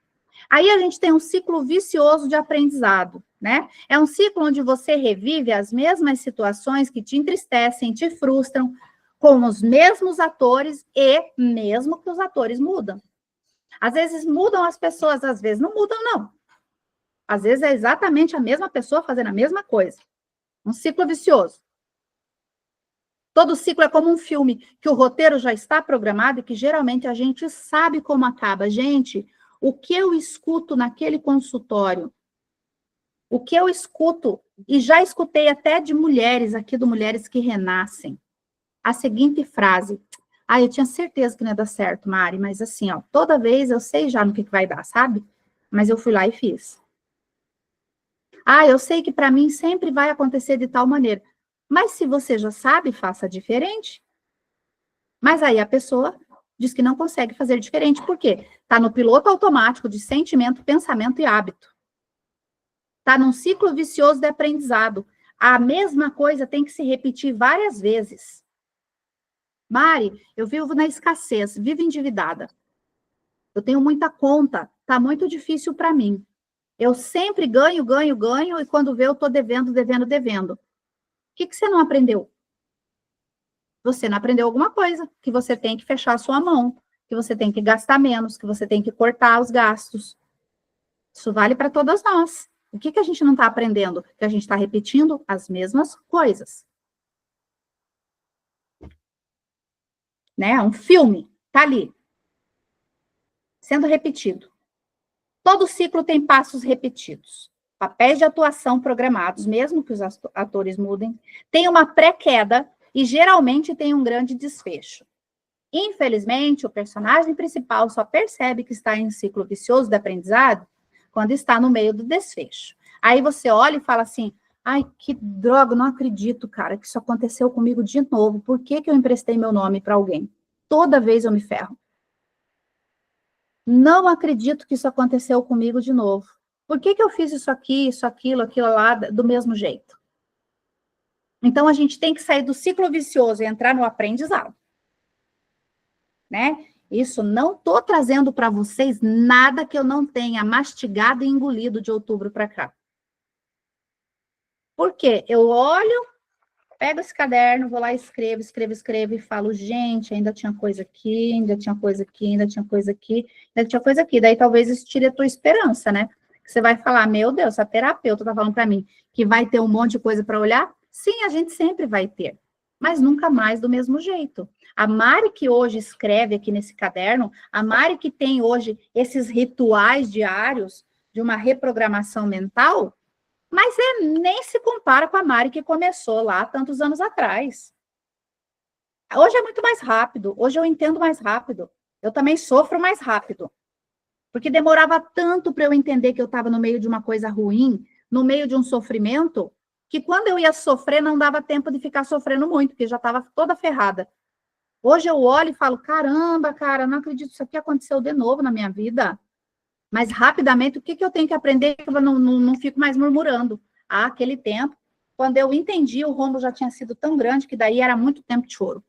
Aí a gente tem um ciclo vicioso de aprendizado, né? É um ciclo onde você revive as mesmas situações que te entristecem, te frustram, com os mesmos atores e mesmo que os atores mudam. Às vezes mudam as pessoas, às vezes não mudam, não. Às vezes é exatamente a mesma pessoa fazendo a mesma coisa. Um ciclo vicioso. Todo ciclo é como um filme, que o roteiro já está programado e que geralmente a gente sabe como acaba. Gente, o que eu escuto naquele consultório, o que eu escuto, e já escutei até de mulheres aqui, do Mulheres que Renascem, a seguinte frase, eu tinha certeza que não ia dar certo, Mari, mas assim, ó, toda vez eu sei já no que vai dar, sabe? Mas eu fui lá e fiz. Eu sei que para mim sempre vai acontecer de tal maneira. Mas se você já sabe, faça diferente. Mas aí a pessoa diz que não consegue fazer diferente. Por quê? Está no piloto automático de sentimento, pensamento e hábito. Está num ciclo vicioso de aprendizado. A mesma coisa tem que se repetir várias vezes. Mari, eu vivo na escassez, vivo endividada. Eu tenho muita conta, está muito difícil para mim. Eu sempre ganho, e quando vê eu estou devendo. O que você não aprendeu? Você não aprendeu alguma coisa, que você tem que fechar a sua mão, que você tem que gastar menos, que você tem que cortar os gastos. Isso vale para todas nós. O que a gente não está aprendendo? Que a gente está repetindo as mesmas coisas. Né? Um filme, tá ali, sendo repetido. Todo ciclo tem passos repetidos. Papéis de atuação programados, mesmo que os atores mudem, tem uma pré-queda e geralmente tem um grande desfecho. Infelizmente, o personagem principal só percebe que está em um ciclo vicioso de aprendizado quando está no meio do desfecho. Aí você olha e fala assim, ai, que droga, não acredito, cara, que isso aconteceu comigo de novo. Por que eu emprestei meu nome para alguém? Toda vez eu me ferro. Não acredito que isso aconteceu comigo de novo. Por que eu fiz isso aqui, isso, aquilo lá, do mesmo jeito? Então, a gente tem que sair do ciclo vicioso e entrar no aprendizado. Né? Isso, não estou trazendo para vocês nada que eu não tenha mastigado e engolido de outubro para cá. Por quê? Eu olho pego esse caderno, vou lá, escrevo e falo, gente, ainda tinha coisa aqui, ainda tinha coisa aqui, ainda tinha coisa aqui, ainda tinha coisa aqui. Daí talvez isso tire a tua esperança, né? Você vai falar, meu Deus, a terapeuta tá falando para mim que vai ter um monte de coisa para olhar? Sim, a gente sempre vai ter, mas nunca mais do mesmo jeito. A Mari que hoje escreve aqui nesse caderno, a Mari que tem hoje esses rituais diários de uma reprogramação mental, mas nem se compara com a Mari que começou lá tantos anos atrás. Hoje é muito mais rápido, hoje eu entendo mais rápido, eu também sofro mais rápido. Porque demorava tanto para eu entender que eu estava no meio de uma coisa ruim, no meio de um sofrimento, que quando eu ia sofrer, não dava tempo de ficar sofrendo muito, porque já estava toda ferrada. Hoje eu olho e falo, caramba, cara, não acredito, isso aqui aconteceu de novo na minha vida. Mas rapidamente, o que eu tenho que aprender que eu não fico mais murmurando? Ah, aquele tempo, quando eu entendi, o rombo já tinha sido tão grande que daí era muito tempo de choro.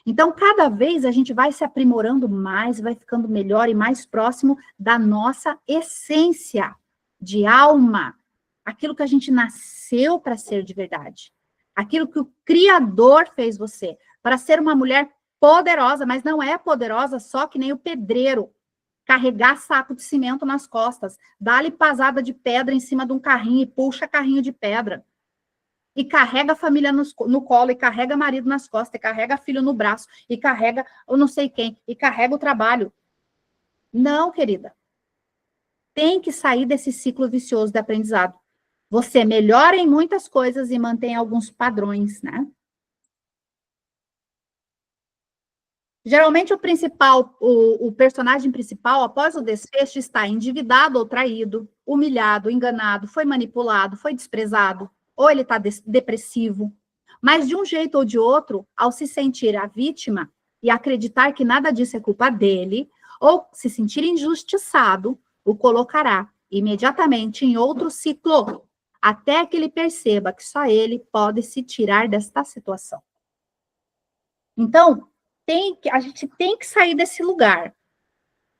Então, cada vez a gente vai se aprimorando mais, vai ficando melhor e mais próximo da nossa essência de alma, aquilo que a gente nasceu para ser de verdade, aquilo que o Criador fez você, para ser uma mulher poderosa, mas não é poderosa só que nem o pedreiro, carregar saco de cimento nas costas, dá-lhe pasada de pedra em cima de um carrinho e puxa carrinho de pedra. E carrega a família no colo, e carrega marido nas costas, e carrega filho no braço, e carrega eu não sei quem, e carrega o trabalho. Não, querida. Tem que sair desse ciclo vicioso de aprendizado. Você melhora em muitas coisas e mantém alguns padrões, né? Geralmente o personagem principal, após o desfecho, está endividado ou traído, humilhado, enganado, foi manipulado, foi desprezado, ou ele está depressivo. Mas, de um jeito ou de outro, ao se sentir a vítima e acreditar que nada disso é culpa dele, ou se sentir injustiçado, o colocará imediatamente em outro ciclo, até que ele perceba que só ele pode se tirar desta situação. Então, a gente tem que sair desse lugar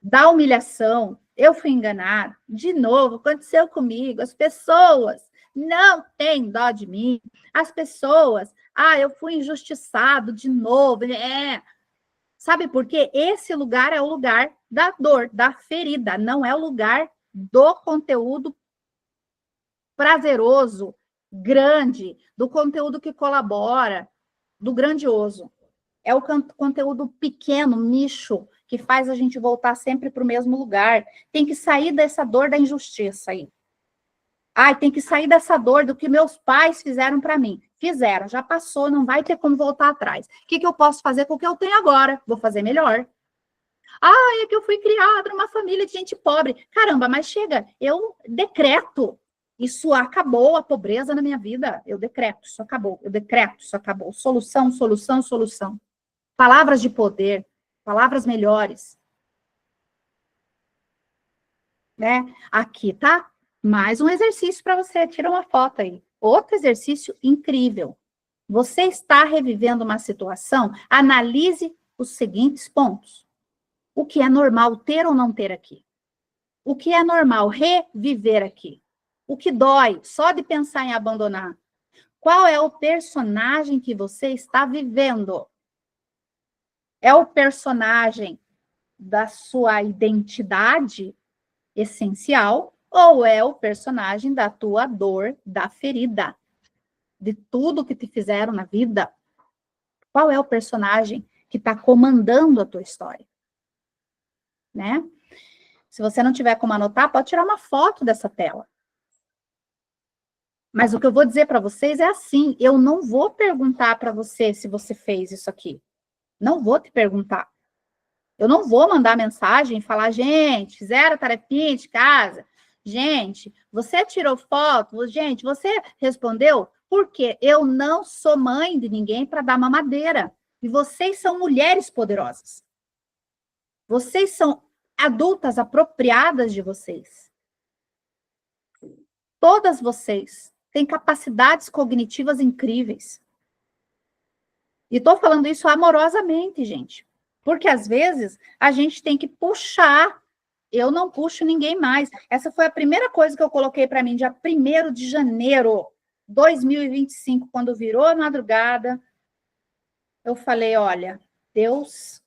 da humilhação. Eu fui enganada, de novo, aconteceu comigo, as pessoas não têm dó de mim, as pessoas, eu fui injustiçado de novo, Sabe por quê? Esse lugar é o lugar da dor, da ferida, não é o lugar do conteúdo prazeroso, grande, do conteúdo que colabora, do grandioso. É o conteúdo pequeno, nicho, que faz a gente voltar sempre para o mesmo lugar. Tem que sair dessa dor da injustiça aí. Tem que sair dessa dor do que meus pais fizeram para mim. Fizeram, já passou, não vai ter como voltar atrás. O que eu posso fazer com o que eu tenho agora? Vou fazer melhor. É que eu fui criada numa família de gente pobre. Caramba, mas chega, eu decreto. Isso acabou, a pobreza na minha vida. Eu decreto, isso acabou. Eu decreto, isso acabou. Solução, solução, solução. Palavras de poder, palavras melhores. Né? Aqui, tá? Mais um exercício para você. Tira uma foto aí. Outro exercício incrível. Você está revivendo uma situação? Analise os seguintes pontos. O que é normal ter ou não ter aqui? O que é normal reviver aqui? O que dói só de pensar em abandonar? Qual é o personagem que você está vivendo? É o personagem da sua identidade essencial ou é o personagem da tua dor, da ferida, de tudo que te fizeram na vida? Qual é o personagem que está comandando a tua história? Né? Se você não tiver como anotar, pode tirar uma foto dessa tela. Mas o que eu vou dizer para vocês é assim, eu não vou perguntar para você se você fez isso aqui. Não vou te perguntar. Eu não vou mandar mensagem e falar, gente, fizeram a tarefinha de casa? Gente, você tirou foto? Gente, você respondeu? Porque eu não sou mãe de ninguém para dar mamadeira. E vocês são mulheres poderosas. Vocês são adultas apropriadas de vocês. Todas vocês têm capacidades cognitivas incríveis. E estou falando isso amorosamente, gente. Porque, às vezes, a gente tem que puxar. Eu não puxo ninguém mais. Essa foi a primeira coisa que eu coloquei para mim, dia 1º de janeiro 2025, quando virou a madrugada, eu falei, olha, Deus,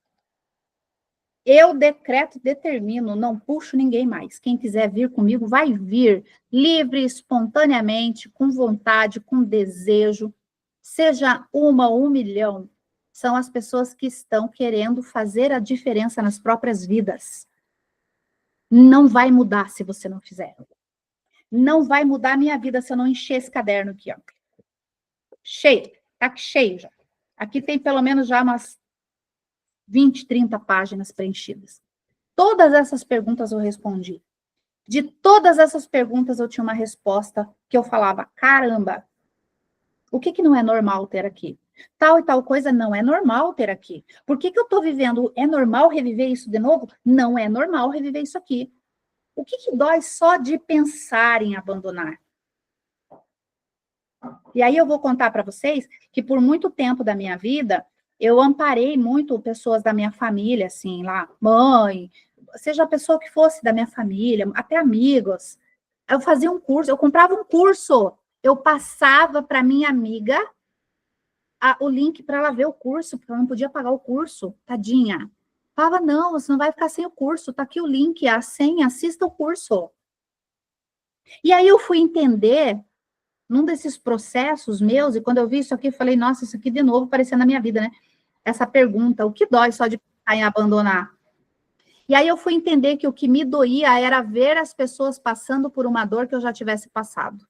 eu decreto, determino, não puxo ninguém mais. Quem quiser vir comigo, vai vir, livre, espontaneamente, com vontade, com desejo, seja uma ou 1 milhão. São as pessoas que estão querendo fazer a diferença nas próprias vidas. Não vai mudar se você não fizer. Não vai mudar a minha vida se eu não encher esse caderno aqui, ó. Cheio, tá aqui cheio já. Aqui tem pelo menos já umas 20, 30 páginas preenchidas. Todas essas perguntas eu respondi. De todas essas perguntas eu tinha uma resposta que eu falava, caramba, o que não é normal ter aqui? Tal e tal coisa não é normal ter aqui. Por que eu estou vivendo? É normal reviver isso de novo? Não é normal reviver isso aqui. O que dói só de pensar em abandonar? E aí eu vou contar para vocês que por muito tempo da minha vida, eu amparei muito pessoas da minha família, assim, lá, mãe, seja a pessoa que fosse da minha família, até amigos. Eu fazia um curso, eu comprava um curso, eu passava para minha amiga o link para ela ver o curso, porque ela não podia pagar o curso, tadinha. Falava, não, você não vai ficar sem o curso, tá aqui o link, a senha, assista o curso. E aí eu fui entender, num desses processos meus, e quando eu vi isso aqui, eu falei, nossa, isso aqui de novo aparecendo na minha vida, né? Essa pergunta, o que dói só de pensar em abandonar? E aí eu fui entender que o que me doía era ver as pessoas passando por uma dor que eu já tivesse passado.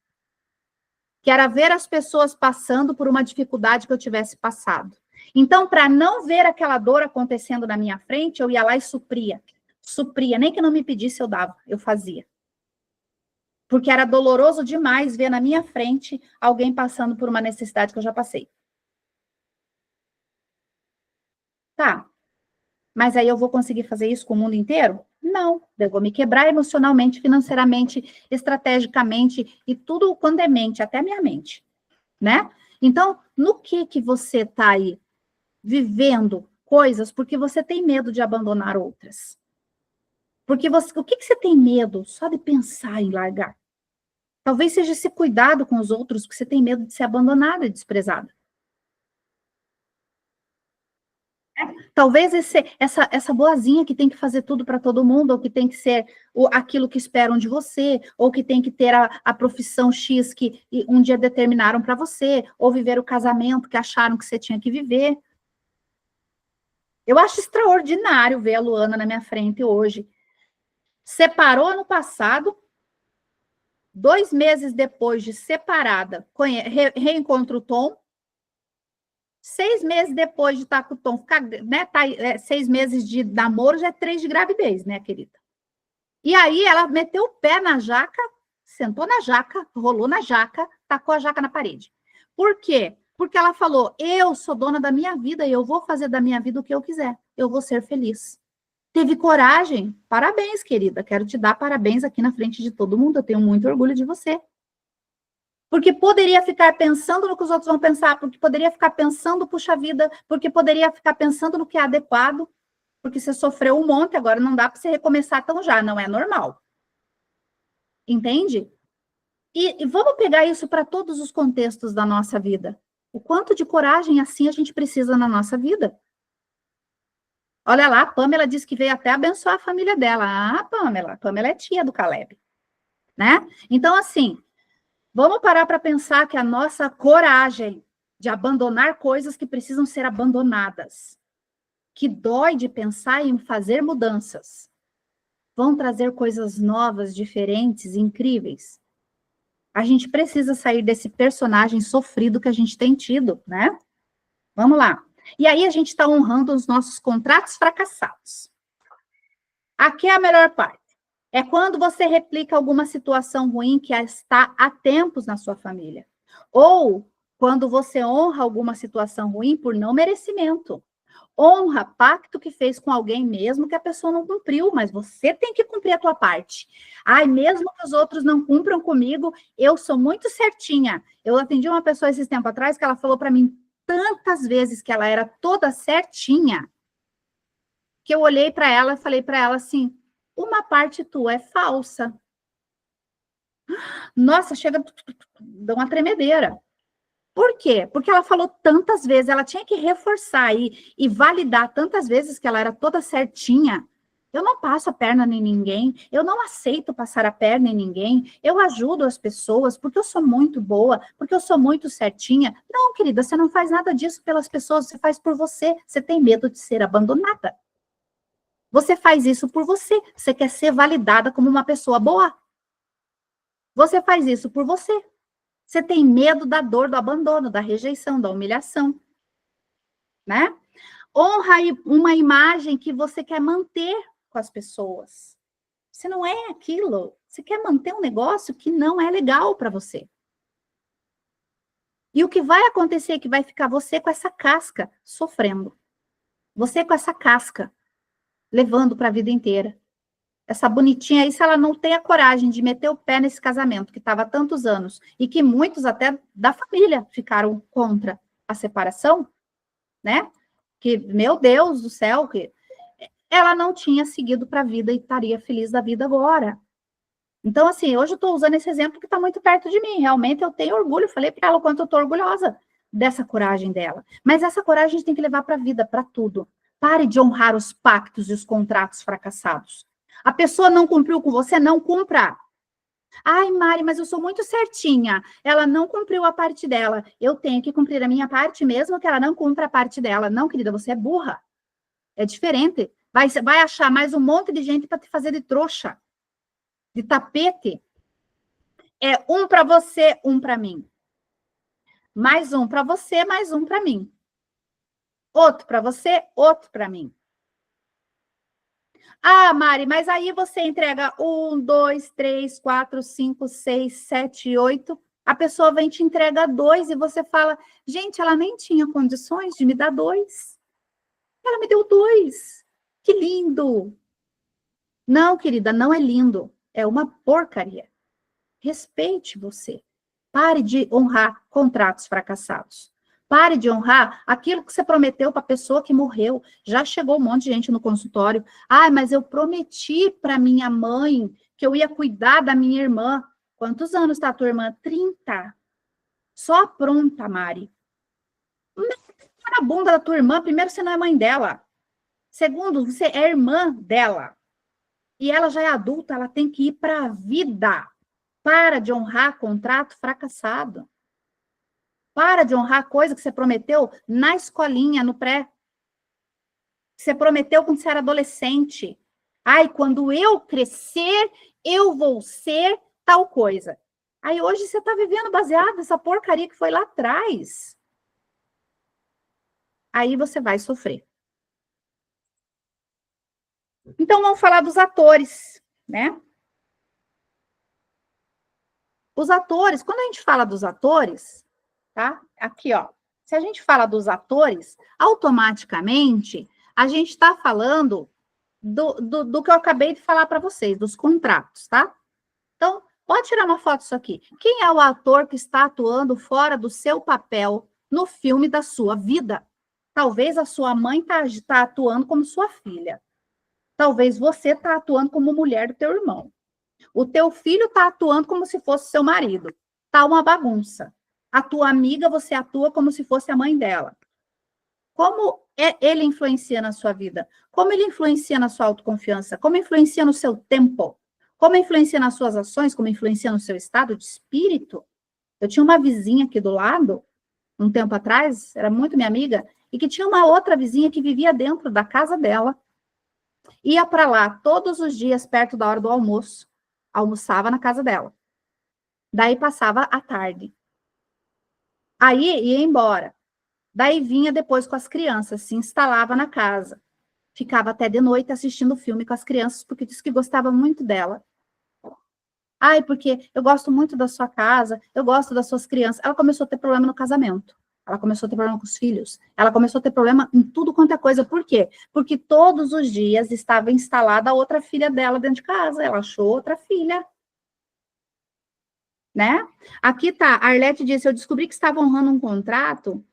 Que era ver as pessoas passando por uma dificuldade que eu tivesse passado. Então, para não ver aquela dor acontecendo na minha frente, eu ia lá e supria. Supria, nem que não me pedisse, eu dava, eu fazia. Porque era doloroso demais ver na minha frente alguém passando por uma necessidade que eu já passei. Tá, mas aí eu vou conseguir fazer isso com o mundo inteiro? Não, eu vou me quebrar emocionalmente, financeiramente, estrategicamente e tudo quando é mente, até minha mente, né? Então, no que você está aí vivendo coisas porque você tem medo de abandonar outras? Porque o que você tem medo só de pensar em largar? Talvez seja esse cuidado com os outros, porque você tem medo de ser abandonada e desprezada. Talvez essa boazinha que tem que fazer tudo para todo mundo, ou que tem que ser aquilo que esperam de você, ou que tem que ter a profissão X que um dia determinaram para você, ou viver o casamento que acharam que você tinha que viver. Eu acho extraordinário ver a Luana na minha frente hoje. Separou ano passado, 2 meses depois de separada, reencontra o Tom. 6 meses depois de estar com o Tom, né, 6 meses de namoro, já é 3 de gravidez, né, querida? E aí ela meteu o pé na jaca, sentou na jaca, rolou na jaca, tacou a jaca na parede. Por quê? Porque ela falou, eu sou dona da minha vida e eu vou fazer da minha vida o que eu quiser. Eu vou ser feliz. Teve coragem? Parabéns, querida. Quero te dar parabéns aqui na frente de todo mundo. Eu tenho muito orgulho de você. Porque poderia ficar pensando no que os outros vão pensar, porque poderia ficar pensando, puxa vida, porque poderia ficar pensando no que é adequado, porque você sofreu um monte, agora não dá para você recomeçar tão já, não é normal. Entende? E vamos pegar isso para todos os contextos da nossa vida. O quanto de coragem assim a gente precisa na nossa vida. Olha lá, a Pamela disse que veio até abençoar a família dela. Ah, Pamela é tia do Caleb, né? Então, assim, vamos parar para pensar que a nossa coragem de abandonar coisas que precisam ser abandonadas, que dói de pensar em fazer mudanças, vão trazer coisas novas, diferentes, incríveis. A gente precisa sair desse personagem sofrido que a gente tem tido, né? Vamos lá. E aí a gente está honrando os nossos contratos fracassados. Aqui é a melhor parte. É quando você replica alguma situação ruim que está há tempos na sua família. Ou quando você honra alguma situação ruim por não merecimento. Honra pacto que fez com alguém mesmo que a pessoa não cumpriu, mas você tem que cumprir a tua parte. Ai, mesmo que os outros não cumpram comigo, eu sou muito certinha. Eu atendi uma pessoa esses tempos atrás que ela falou para mim tantas vezes que ela era toda certinha, que eu olhei para ela e falei para ela assim, uma parte tua é falsa. Nossa, chega, dá uma tremedeira. Por quê? Porque ela falou tantas vezes, ela tinha que reforçar e validar tantas vezes que ela era toda certinha. Eu não passo a perna em ninguém, eu não aceito passar a perna em ninguém, eu ajudo as pessoas porque eu sou muito boa, porque eu sou muito certinha. Não, querida, você não faz nada disso pelas pessoas, você faz por você. Você tem medo de ser abandonada. Você faz isso por você, você quer ser validada como uma pessoa boa. Você faz isso por você. Você tem medo da dor, do abandono, da rejeição, da humilhação, né? Honra uma imagem que você quer manter com as pessoas. Você não é aquilo. Você quer manter um negócio que não é legal para você. E o que vai acontecer é que vai ficar você com essa casca sofrendo. Você com essa casca levando para a vida inteira. Essa bonitinha aí, se ela não tem a coragem de meter o pé nesse casamento que estava há tantos anos e que muitos até da família ficaram contra a separação, né? Que, meu Deus do céu, que ela não tinha seguido para a vida e estaria feliz da vida agora. Então, assim, hoje eu estou usando esse exemplo que está muito perto de mim. Realmente eu tenho orgulho, falei para ela o quanto eu estou orgulhosa dessa coragem dela. Mas essa coragem a gente tem que levar para a vida, para tudo. Pare de honrar os pactos e os contratos fracassados. A pessoa não cumpriu com você, não cumpra. Ai, Mari, mas eu sou muito certinha. Ela não cumpriu a parte dela. Eu tenho que cumprir a minha parte, mesmo que ela não cumpra a parte dela. Não, querida, você é burra. É diferente. Vai achar mais um monte de gente para te fazer de trouxa, de tapete. É um para você, um para mim. Mais um para você, mais um para mim. Outro para você, outro para mim. Ah, Mari, mas aí você entrega 1, 2, 3, 4, 5, 6, 7, 8. A pessoa vem e te entrega 2 e você fala, gente, ela nem tinha condições de me dar 2. Ela me deu 2. Que lindo. Não, querida, não é lindo. É uma porcaria. Respeite você. Pare de honrar contratos fracassados. Pare de honrar aquilo que você prometeu para a pessoa que morreu. Já chegou um monte de gente no consultório. Ah, mas eu prometi para minha mãe que eu ia cuidar da minha irmã. Quantos anos está a tua irmã? 30. Só pronta, Mari. Na bunda da tua irmã, primeiro, você não é mãe dela. Segundo, você é irmã dela. E ela já é adulta, ela tem que ir para a vida. Para de honrar contrato fracassado. Para de honrar coisa que você prometeu na escolinha, no pré. Que você prometeu quando você era adolescente. Ai, quando eu crescer, eu vou ser tal coisa. Aí hoje você está vivendo baseado nessa porcaria que foi lá atrás. Aí você vai sofrer. Então, vamos falar dos atores, né? Os atores, quando a gente fala dos atores, tá? Aqui, ó. Se a gente fala dos atores, automaticamente a gente está falando do que eu acabei de falar para vocês, dos contratos, tá? Então, pode tirar uma foto disso aqui. Quem é o ator que está atuando fora do seu papel no filme da sua vida? Talvez a sua mãe tá atuando como sua filha. Talvez você está atuando como mulher do teu irmão. O teu filho está atuando como se fosse seu marido. Tá uma bagunça. A tua amiga, você atua como se fosse a mãe dela. Como ele influencia na sua vida? Como ele influencia na sua autoconfiança? Como influencia no seu tempo? Como influencia nas suas ações? Como influencia no seu estado de espírito? Eu tinha uma vizinha aqui do lado, um tempo atrás, era muito minha amiga, e que tinha uma outra vizinha que vivia dentro da casa dela. Ia para lá todos os dias, perto da hora do almoço. Almoçava na casa dela. Daí passava a tarde. Aí ia embora. Daí vinha depois com as crianças, se instalava na casa. Ficava até de noite assistindo filme com as crianças, porque disse que gostava muito dela. Ai, porque eu gosto muito da sua casa, eu gosto das suas crianças. Ela começou a ter problema no casamento. Ela começou a ter problema com os filhos. Ela começou a ter problema em tudo quanto é coisa. Por quê? Porque todos os dias estava instalada a outra filha dela dentro de casa. Ela achou outra filha. Né? Aqui tá, a Arlete disse, eu descobri que estava honrando um contrato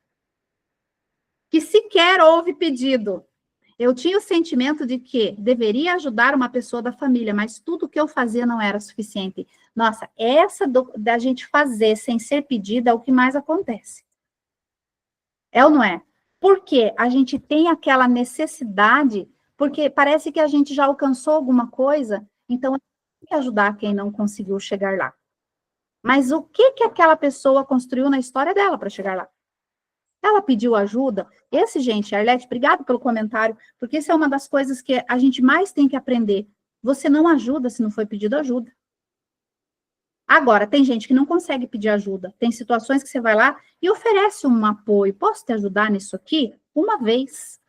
que sequer houve pedido. Eu tinha o sentimento de que deveria ajudar uma pessoa da família, mas tudo que eu fazia não era suficiente. Nossa, essa da gente fazer sem ser pedida é o que mais acontece. É ou não é? Porque a gente tem aquela necessidade, porque parece que a gente já alcançou alguma coisa, então tem que ajudar quem não conseguiu chegar lá. Mas o que que aquela pessoa construiu na história dela para chegar lá? Ela pediu ajuda? Gente, Arlete, obrigado pelo comentário, porque isso é uma das coisas que a gente mais tem que aprender. Você não ajuda se não foi pedido ajuda. Agora, tem gente que não consegue pedir ajuda. Tem situações que você vai lá e oferece um apoio. Posso te ajudar nisso aqui? Uma vez.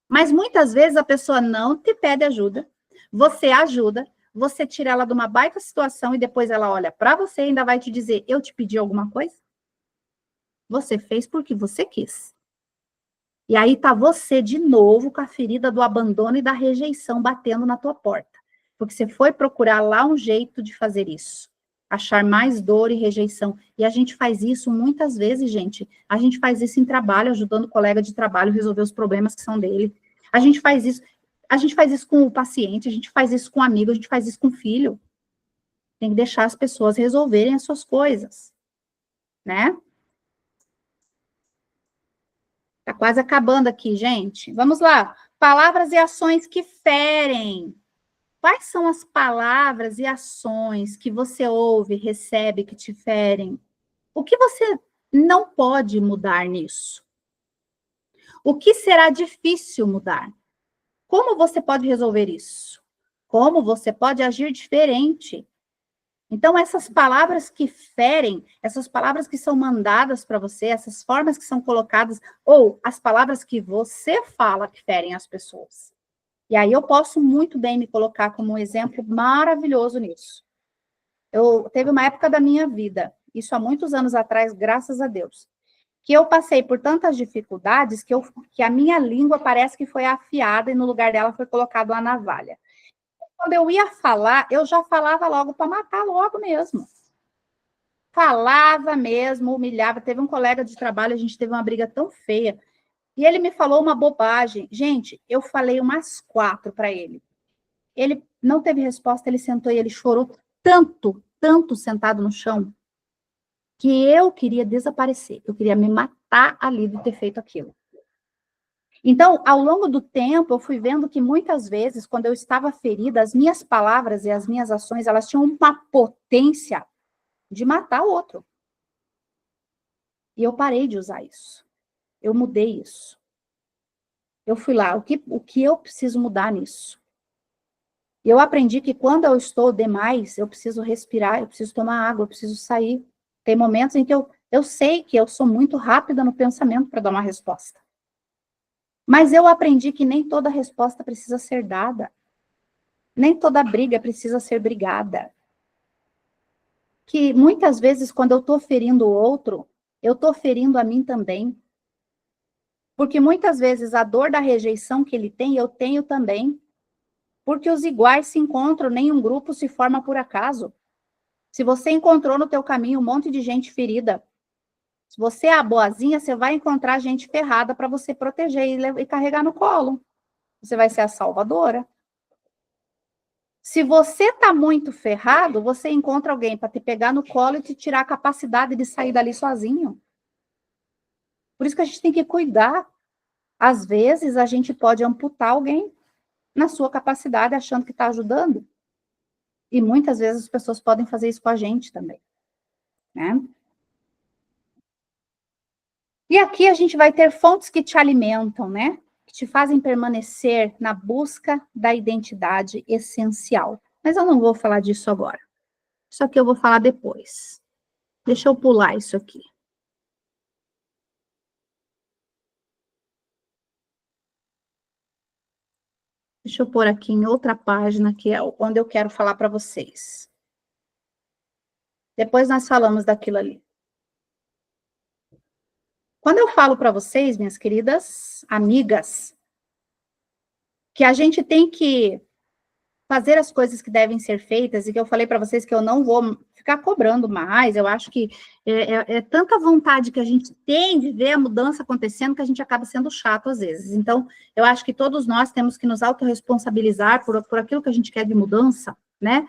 Mas muitas vezes a pessoa não te pede ajuda. Você ajuda, você tira ela de uma baita situação e depois ela olha para você e ainda vai te dizer, eu te pedi alguma coisa? Você fez porque você quis. E aí tá você de novo com a ferida do abandono e da rejeição batendo na tua porta. Porque você foi procurar lá um jeito de fazer isso. Achar mais dor e rejeição. E a gente faz isso muitas vezes, gente. A gente faz isso em trabalho, ajudando o colega de trabalho a resolver os problemas que são dele. A gente faz isso com o paciente, a gente faz isso com o amigo, a gente faz isso com o filho. Tem que deixar as pessoas resolverem as suas coisas. Né? Tá quase acabando aqui, gente. Vamos lá. Palavras e ações que ferem. Quais são as palavras e ações que você ouve, recebe, que te ferem? O que você não pode mudar nisso? O que será difícil mudar? Como você pode resolver isso? Como você pode agir diferente? Então, essas palavras que ferem, essas palavras que são mandadas para você, essas formas que são colocadas, ou as palavras que você fala que ferem as pessoas. E aí eu posso muito bem me colocar como um exemplo maravilhoso nisso. Teve uma época da minha vida, isso há muitos anos atrás, graças a Deus, que eu passei por tantas dificuldades que a minha língua parece que foi afiada e no lugar dela foi colocada uma navalha. Quando eu ia falar, eu já falava logo para matar logo mesmo. Falava mesmo, humilhava. Teve um colega de trabalho, a gente teve uma briga tão feia, e ele me falou uma bobagem. Gente, eu falei umas 4 para ele. Ele não teve resposta, ele sentou e ele chorou tanto, tanto sentado no chão, que eu queria desaparecer. Eu queria me matar ali de ter feito aquilo. Então, ao longo do tempo, eu fui vendo que muitas vezes, quando eu estava ferida, as minhas palavras e as minhas ações, elas tinham uma potência de matar o outro. E eu parei de usar isso. Eu mudei isso. Eu fui lá, o que eu preciso mudar nisso? E eu aprendi que quando eu estou demais, eu preciso respirar, eu preciso tomar água, eu preciso sair. Tem momentos em que eu sei que eu sou muito rápida no pensamento para dar uma resposta. Mas eu aprendi que nem toda resposta precisa ser dada. Nem toda briga precisa ser brigada. Que muitas vezes, quando eu estou ferindo o outro, eu estou ferindo a mim também. Porque muitas vezes a dor da rejeição que ele tem, eu tenho também. Porque os iguais se encontram, nenhum grupo se forma por acaso. Se você encontrou no teu caminho um monte de gente ferida, se você é a boazinha, você vai encontrar gente ferrada para você proteger e carregar no colo. Você vai ser a salvadora. Se você está muito ferrado, você encontra alguém para te pegar no colo e te tirar a capacidade de sair dali sozinho. Por isso que a gente tem que cuidar. Às vezes, a gente pode amputar alguém na sua capacidade, achando que está ajudando. E muitas vezes as pessoas podem fazer isso com a gente também. Né? E aqui a gente vai ter fontes que te alimentam, né? Que te fazem permanecer na busca da identidade essencial. Mas eu não vou falar disso agora. Isso aqui eu vou falar depois. Deixa eu pular isso aqui. Deixa eu pôr aqui em outra página, que é onde eu quero falar para vocês. Depois nós falamos daquilo ali. Quando eu falo para vocês, minhas queridas amigas, que a gente tem que fazer as coisas que devem ser feitas, e que eu falei para vocês que eu não vou ficar cobrando mais, eu acho que é tanta vontade que a gente tem de ver a mudança acontecendo que a gente acaba sendo chato às vezes. Então, eu acho que todos nós temos que nos autorresponsabilizar por aquilo que a gente quer de mudança, né?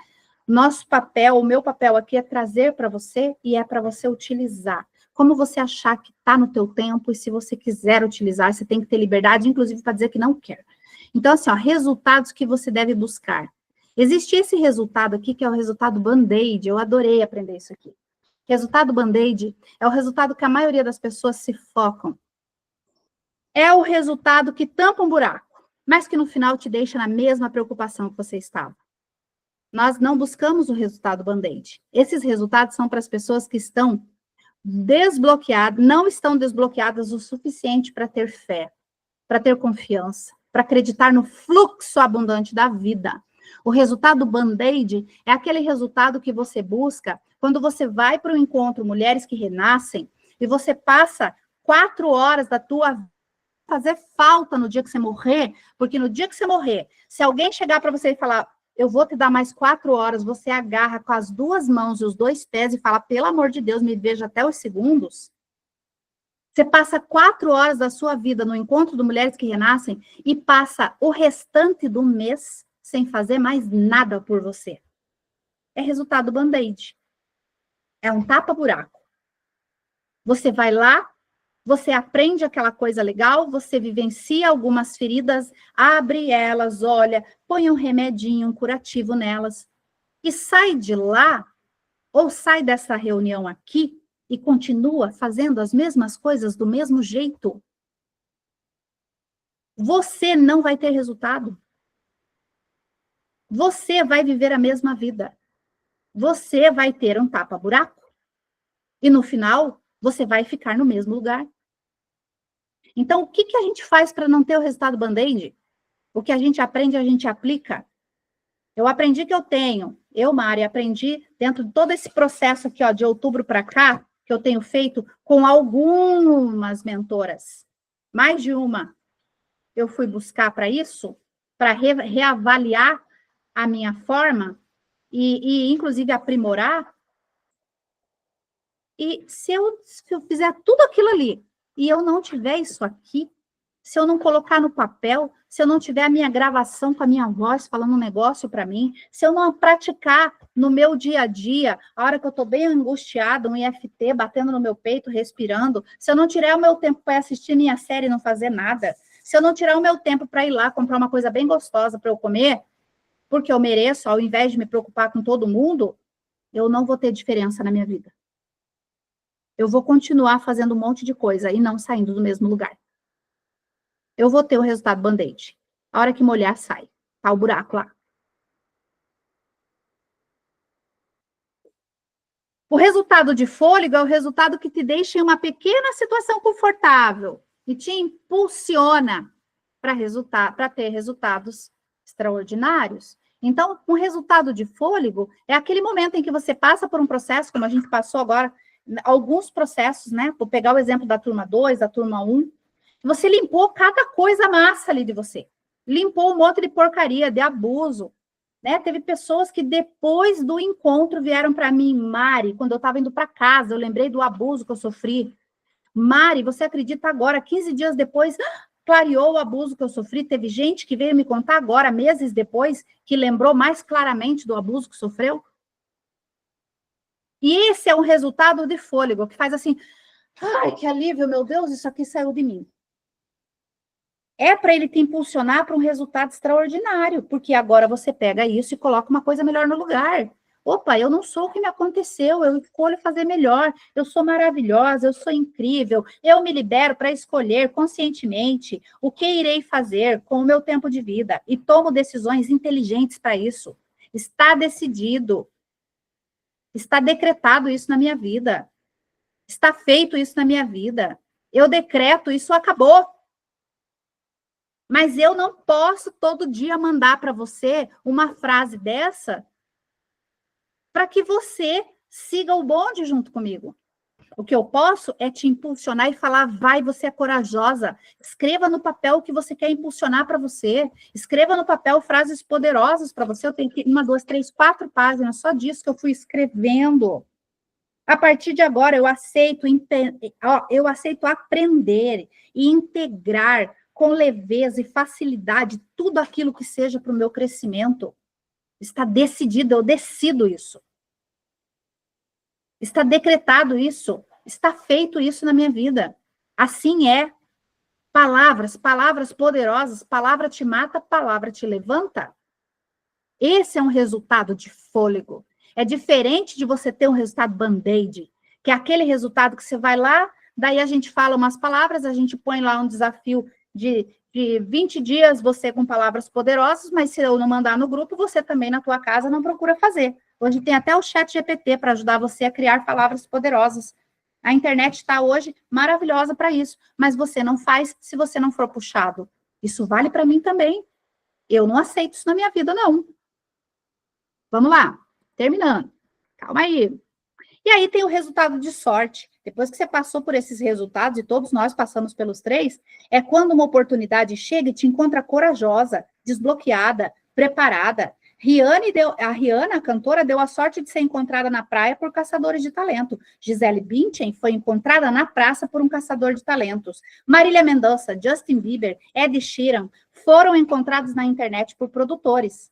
Nosso papel, o meu papel aqui é trazer para você e é para você utilizar. Como você achar que está no teu tempo e se você quiser utilizar, você tem que ter liberdade, inclusive para dizer que não quer. Então, assim, ó, resultados que você deve buscar. Existe esse resultado aqui, que é o resultado Band-Aid. Eu adorei aprender isso aqui. Resultado Band-Aid é o resultado que a maioria das pessoas se focam. É o resultado que tampa um buraco, mas que no final te deixa na mesma preocupação que você estava. Nós não buscamos o resultado Band-Aid. Esses resultados são para as pessoas que estão desbloqueadas, não estão desbloqueadas o suficiente para ter fé, para ter confiança, para acreditar no fluxo abundante da vida. O resultado Band-Aid é aquele resultado que você busca quando você vai para o encontro Mulheres que Renascem e você passa 4 horas da tua vida fazer falta no dia que você morrer, porque no dia que você morrer, se alguém chegar para você e falar, eu vou te dar mais 4 horas, você agarra com as 2 mãos e os 2 pés e fala, pelo amor de Deus, me veja até os segundos. Você passa 4 horas da sua vida no encontro de Mulheres que Renascem e passa o restante do mês sem fazer mais nada por você. É resultado Band-Aid. É um tapa-buraco. Você vai lá, você aprende aquela coisa legal, você vivencia algumas feridas, abre elas, olha, põe um remedinho, um curativo nelas, e sai de lá, ou sai dessa reunião aqui, e continua fazendo as mesmas coisas do mesmo jeito. Você não vai ter resultado. Você vai viver a mesma vida. Você vai ter um tapa-buraco. E no final, você vai ficar no mesmo lugar. Então, o que a gente faz para não ter o resultado Band-Aid? O que a gente aprende, a gente aplica. Eu aprendi que eu, Mari, aprendi dentro de todo esse processo aqui, ó, de outubro para cá, que eu tenho feito com algumas mentoras. Mais de uma. Eu fui buscar para isso, para reavaliar a minha forma e inclusive, aprimorar. E se eu fizer tudo aquilo ali e eu não tiver isso aqui, se eu não colocar no papel, se eu não tiver a minha gravação com a minha voz falando um negócio para mim, se eu não praticar no meu dia a dia, a hora que eu estou bem angustiada, um IFT batendo no meu peito, respirando, se eu não tirar o meu tempo para assistir minha série e não fazer nada, se eu não tirar o meu tempo para ir lá comprar uma coisa bem gostosa para eu comer, porque eu mereço, ao invés de me preocupar com todo mundo, eu não vou ter diferença na minha vida. Eu vou continuar fazendo um monte de coisa e não saindo do mesmo lugar. Eu vou ter o resultado Band-Aid. A hora que molhar, sai. Tá o buraco lá. O resultado de fôlego é o resultado que te deixa em uma pequena situação confortável e te impulsiona para ter resultados extraordinários. Então, um resultado de fôlego é aquele momento em que você passa por um processo, como a gente passou agora, alguns processos, né? Vou pegar o exemplo da turma 2, da turma 1. Você limpou cada coisa massa ali de você. Limpou um monte de porcaria, de abuso. Né? Teve pessoas que depois do encontro vieram para mim, Mari, quando eu estava indo para casa, eu lembrei do abuso que eu sofri. Mari, você acredita agora, 15 dias depois, clareou o abuso que eu sofri? Teve gente que veio me contar agora, meses depois, que lembrou mais claramente do abuso que sofreu? E esse é um resultado de fôlego, que faz assim, ai, que alívio, meu Deus, isso aqui saiu de mim. É para ele te impulsionar para um resultado extraordinário, porque agora você pega isso e coloca uma coisa melhor no lugar. Opa, eu não sou o que me aconteceu, eu escolho fazer melhor, eu sou maravilhosa, eu sou incrível, eu me libero para escolher conscientemente o que irei fazer com o meu tempo de vida e tomo decisões inteligentes para isso. Está decidido. Está decretado isso na minha vida. Está feito isso na minha vida. Eu decreto, isso acabou. Mas eu não posso todo dia mandar para você uma frase dessa para que você siga o bonde junto comigo. O que eu posso é te impulsionar e falar, vai, você é corajosa. Escreva no papel o que você quer impulsionar para você. Escreva no papel frases poderosas para você. Eu tenho 1, 2, 3, 4 páginas só disso que eu fui escrevendo. A partir de agora, eu aceito aprender e integrar com leveza e facilidade tudo aquilo que seja para o meu crescimento. Está decidido, eu decido isso. Está decretado isso. Está feito isso na minha vida. Assim é. Palavras, palavras poderosas, palavra te mata, palavra te levanta. Esse é um resultado de fôlego. É diferente de você ter um resultado band-aid, que é aquele resultado que você vai lá, daí a gente fala umas palavras, a gente põe lá um desafio de 20 dias, você com palavras poderosas, mas se eu não mandar no grupo, você também na tua casa não procura fazer. Hoje tem até o chat GPT para ajudar você a criar palavras poderosas. A internet está hoje maravilhosa para isso, mas você não faz se você não for puxado. Isso vale para mim também. Eu não aceito isso na minha vida, não. Vamos lá, terminando. Calma aí. E aí tem o resultado de sorte. Depois que você passou por esses resultados, e todos nós passamos pelos 3, é quando uma oportunidade chega e te encontra corajosa, desbloqueada, preparada. A Rihanna, a cantora, deu a sorte de ser encontrada na praia por caçadores de talento. Gisele Bündchen foi encontrada na praça por um caçador de talentos. Marília Mendonça, Justin Bieber, Ed Sheeran foram encontrados na internet por produtores.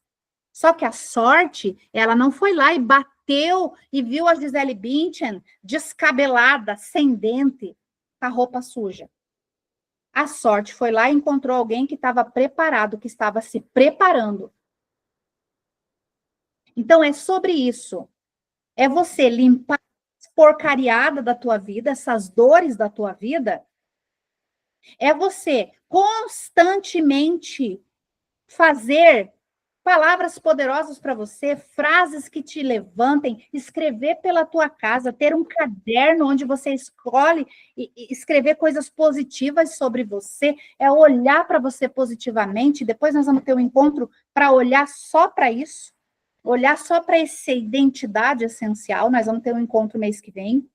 Só que a sorte, ela não foi lá e bateu e viu a Gisele Bündchen descabelada, sem dente, com a roupa suja. A sorte foi lá e encontrou alguém que estava preparado, que estava se preparando. Então, é sobre isso. É você limpar a porcariada da tua vida, essas dores da tua vida. É você constantemente fazer palavras poderosas para você, frases que te levantem, escrever pela tua casa, ter um caderno onde você escolhe e escrever coisas positivas sobre você, é olhar para você positivamente. Depois nós vamos ter um encontro para olhar só para isso, olhar só para essa identidade essencial. Nós vamos ter um encontro mês que vem,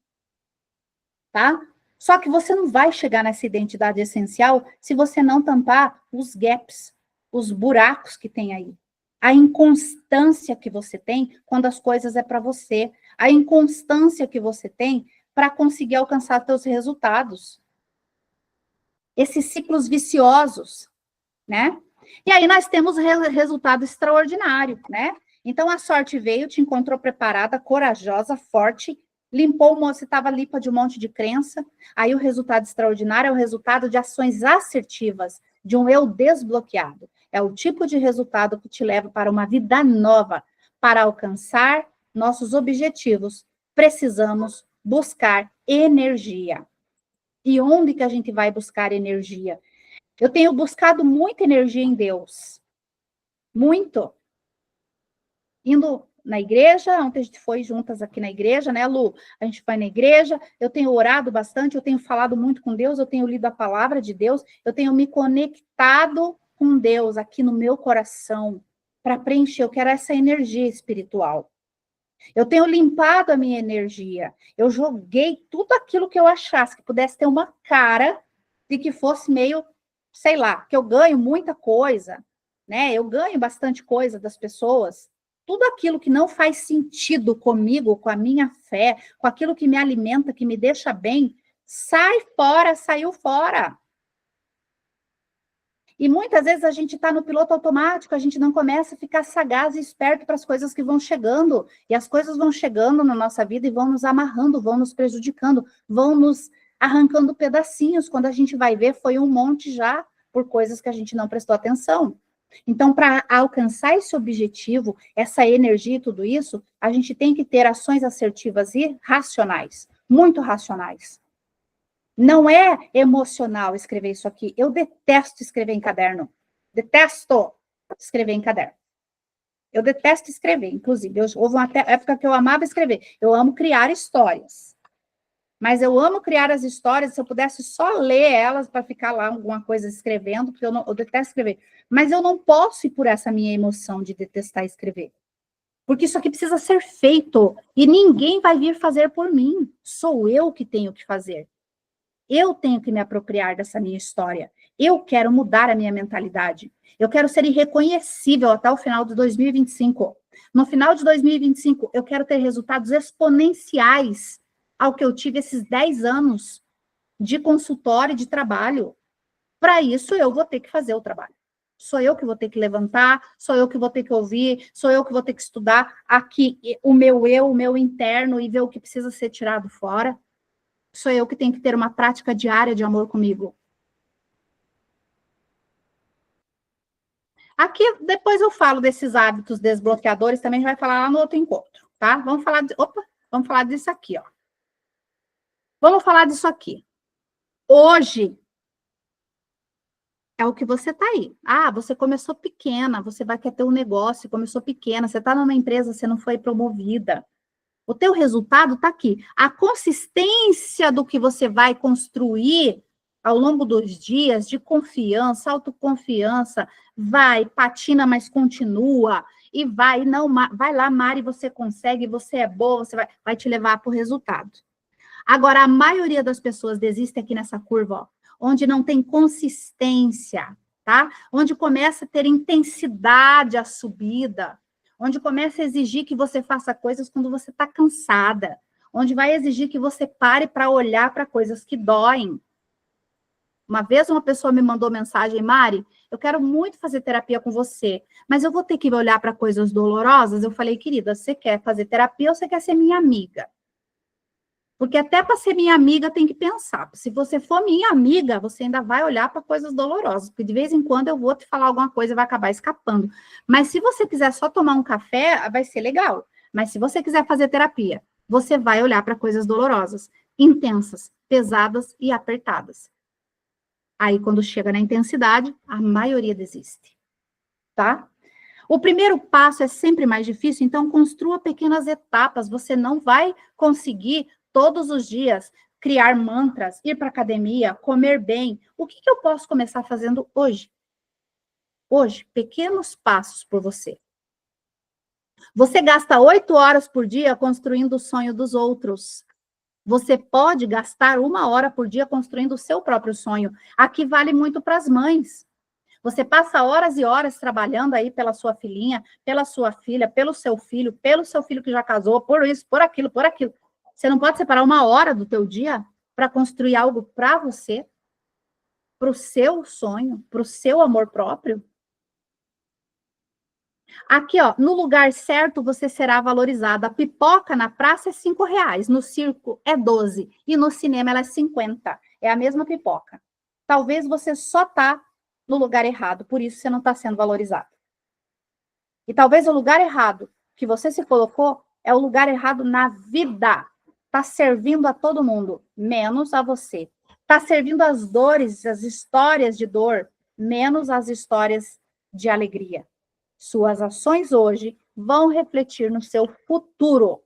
tá? Só que você não vai chegar nessa identidade essencial se você não tampar os gaps, os buracos que tem aí. A inconstância que você tem quando as coisas é para você. A inconstância que você tem para conseguir alcançar seus resultados. Esses ciclos viciosos, né? E aí nós temos resultado extraordinário, né? Então a sorte veio, te encontrou preparada, corajosa, forte, limpou, você estava limpa de um monte de crença. Aí o resultado extraordinário é o resultado de ações assertivas, de um eu desbloqueado. É o tipo de resultado que te leva para uma vida nova. Para alcançar nossos objetivos, precisamos buscar energia. E onde que a gente vai buscar energia? Eu tenho buscado muita energia em Deus. Muito. Indo na igreja, ontem a gente foi juntas aqui na igreja, né, Lu? A gente foi na igreja, eu tenho orado bastante, eu tenho falado muito com Deus, eu tenho lido a palavra de Deus, eu tenho me conectado com Deus aqui no meu coração para preencher, eu quero essa energia espiritual. Eu tenho limpado a minha energia, eu joguei tudo aquilo que eu achasse que pudesse ter uma cara de que fosse meio, sei lá, que eu ganho muita coisa, né? Eu ganho bastante coisa das pessoas. Tudo aquilo que não faz sentido comigo, com a minha fé, com aquilo que me alimenta, que me deixa bem, sai fora, saiu fora. E muitas vezes a gente está no piloto automático, a gente não começa a ficar sagaz e esperto para as coisas que vão chegando. E as coisas vão chegando na nossa vida e vão nos amarrando, vão nos prejudicando, vão nos arrancando pedacinhos. Quando a gente vai ver, foi um monte já, por coisas que a gente não prestou atenção. Então, para alcançar esse objetivo, essa energia e tudo isso, a gente tem que ter ações assertivas e racionais, muito racionais. Não é emocional escrever isso aqui. Eu detesto escrever em caderno. Detesto escrever em caderno. Eu detesto escrever, inclusive. Houve uma época que eu amava escrever. Eu amo criar histórias. Mas eu amo criar as histórias, se eu pudesse só ler elas para ficar lá alguma coisa escrevendo, porque eu detesto escrever. Mas eu não posso ir por essa minha emoção de detestar escrever. Porque isso aqui precisa ser feito. E ninguém vai vir fazer por mim. Sou eu que tenho que fazer. Eu tenho que me apropriar dessa minha história. Eu quero mudar a minha mentalidade. Eu quero ser irreconhecível até o final de 2025. No final de 2025, eu quero ter resultados exponenciais ao que eu tive esses 10 anos de consultório e de trabalho. Para isso, eu vou ter que fazer o trabalho. Sou eu que vou ter que levantar, sou eu que vou ter que ouvir, sou eu que vou ter que estudar aqui o meu eu, o meu interno e ver o que precisa ser tirado fora. Sou eu que tenho que ter uma prática diária de amor comigo. Aqui, depois eu falo desses hábitos desbloqueadores, também a gente vai falar lá no outro encontro, tá? Vamos falar disso aqui, ó. Vamos falar disso aqui. Hoje é o que você tá aí. Ah, você começou pequena, você vai querer ter um negócio, começou pequena, você tá numa empresa, você não foi promovida. O teu resultado está aqui. A consistência do que você vai construir ao longo dos dias, de confiança, autoconfiança, vai, patina, mas continua, e vai, não, vai lá, Mari, você consegue, você é boa, você vai te levar para o resultado. Agora, a maioria das pessoas desiste aqui nessa curva, ó, onde não tem consistência, tá? Onde começa a ter intensidade a subida, onde começa a exigir que você faça coisas quando você está cansada, onde vai exigir que você pare para olhar para coisas que doem. Uma vez uma pessoa me mandou mensagem, Mari, eu quero muito fazer terapia com você, mas eu vou ter que olhar para coisas dolorosas? Eu falei, querida, você quer fazer terapia ou você quer ser minha amiga? Porque até para ser minha amiga tem que pensar. Se você for minha amiga, você ainda vai olhar para coisas dolorosas, porque de vez em quando eu vou te falar alguma coisa e vai acabar escapando. Mas se você quiser só tomar um café, vai ser legal. Mas se você quiser fazer terapia, você vai olhar para coisas dolorosas, intensas, pesadas e apertadas. Aí, quando chega na intensidade, a maioria desiste, tá? O primeiro passo é sempre mais difícil, então construa pequenas etapas. Você não vai conseguir todos os dias criar mantras, ir para academia, comer bem. O que eu posso começar fazendo hoje? Hoje, pequenos passos por você. Você gasta 8 horas por dia construindo o sonho dos outros. Você pode gastar 1 hora por dia construindo o seu próprio sonho. Aqui vale muito para as mães. Você passa horas e horas trabalhando aí pela sua filhinha, pela sua filha, pelo seu filho que já casou, por isso, por aquilo, por aquilo. Você não pode separar 1 hora do teu dia para construir algo para você, para o seu sonho, para o seu amor próprio? Aqui, ó, no lugar certo você será valorizado. A pipoca na praça é R$5, no circo é 12 e no cinema ela é 50. É a mesma pipoca. Talvez você só tá no lugar errado, por isso você não está sendo valorizado. E talvez o lugar errado que você se colocou é o lugar errado na vida. Está servindo a todo mundo, menos a você. Está servindo as dores, as histórias de dor, menos as histórias de alegria. Suas ações hoje vão refletir no seu futuro.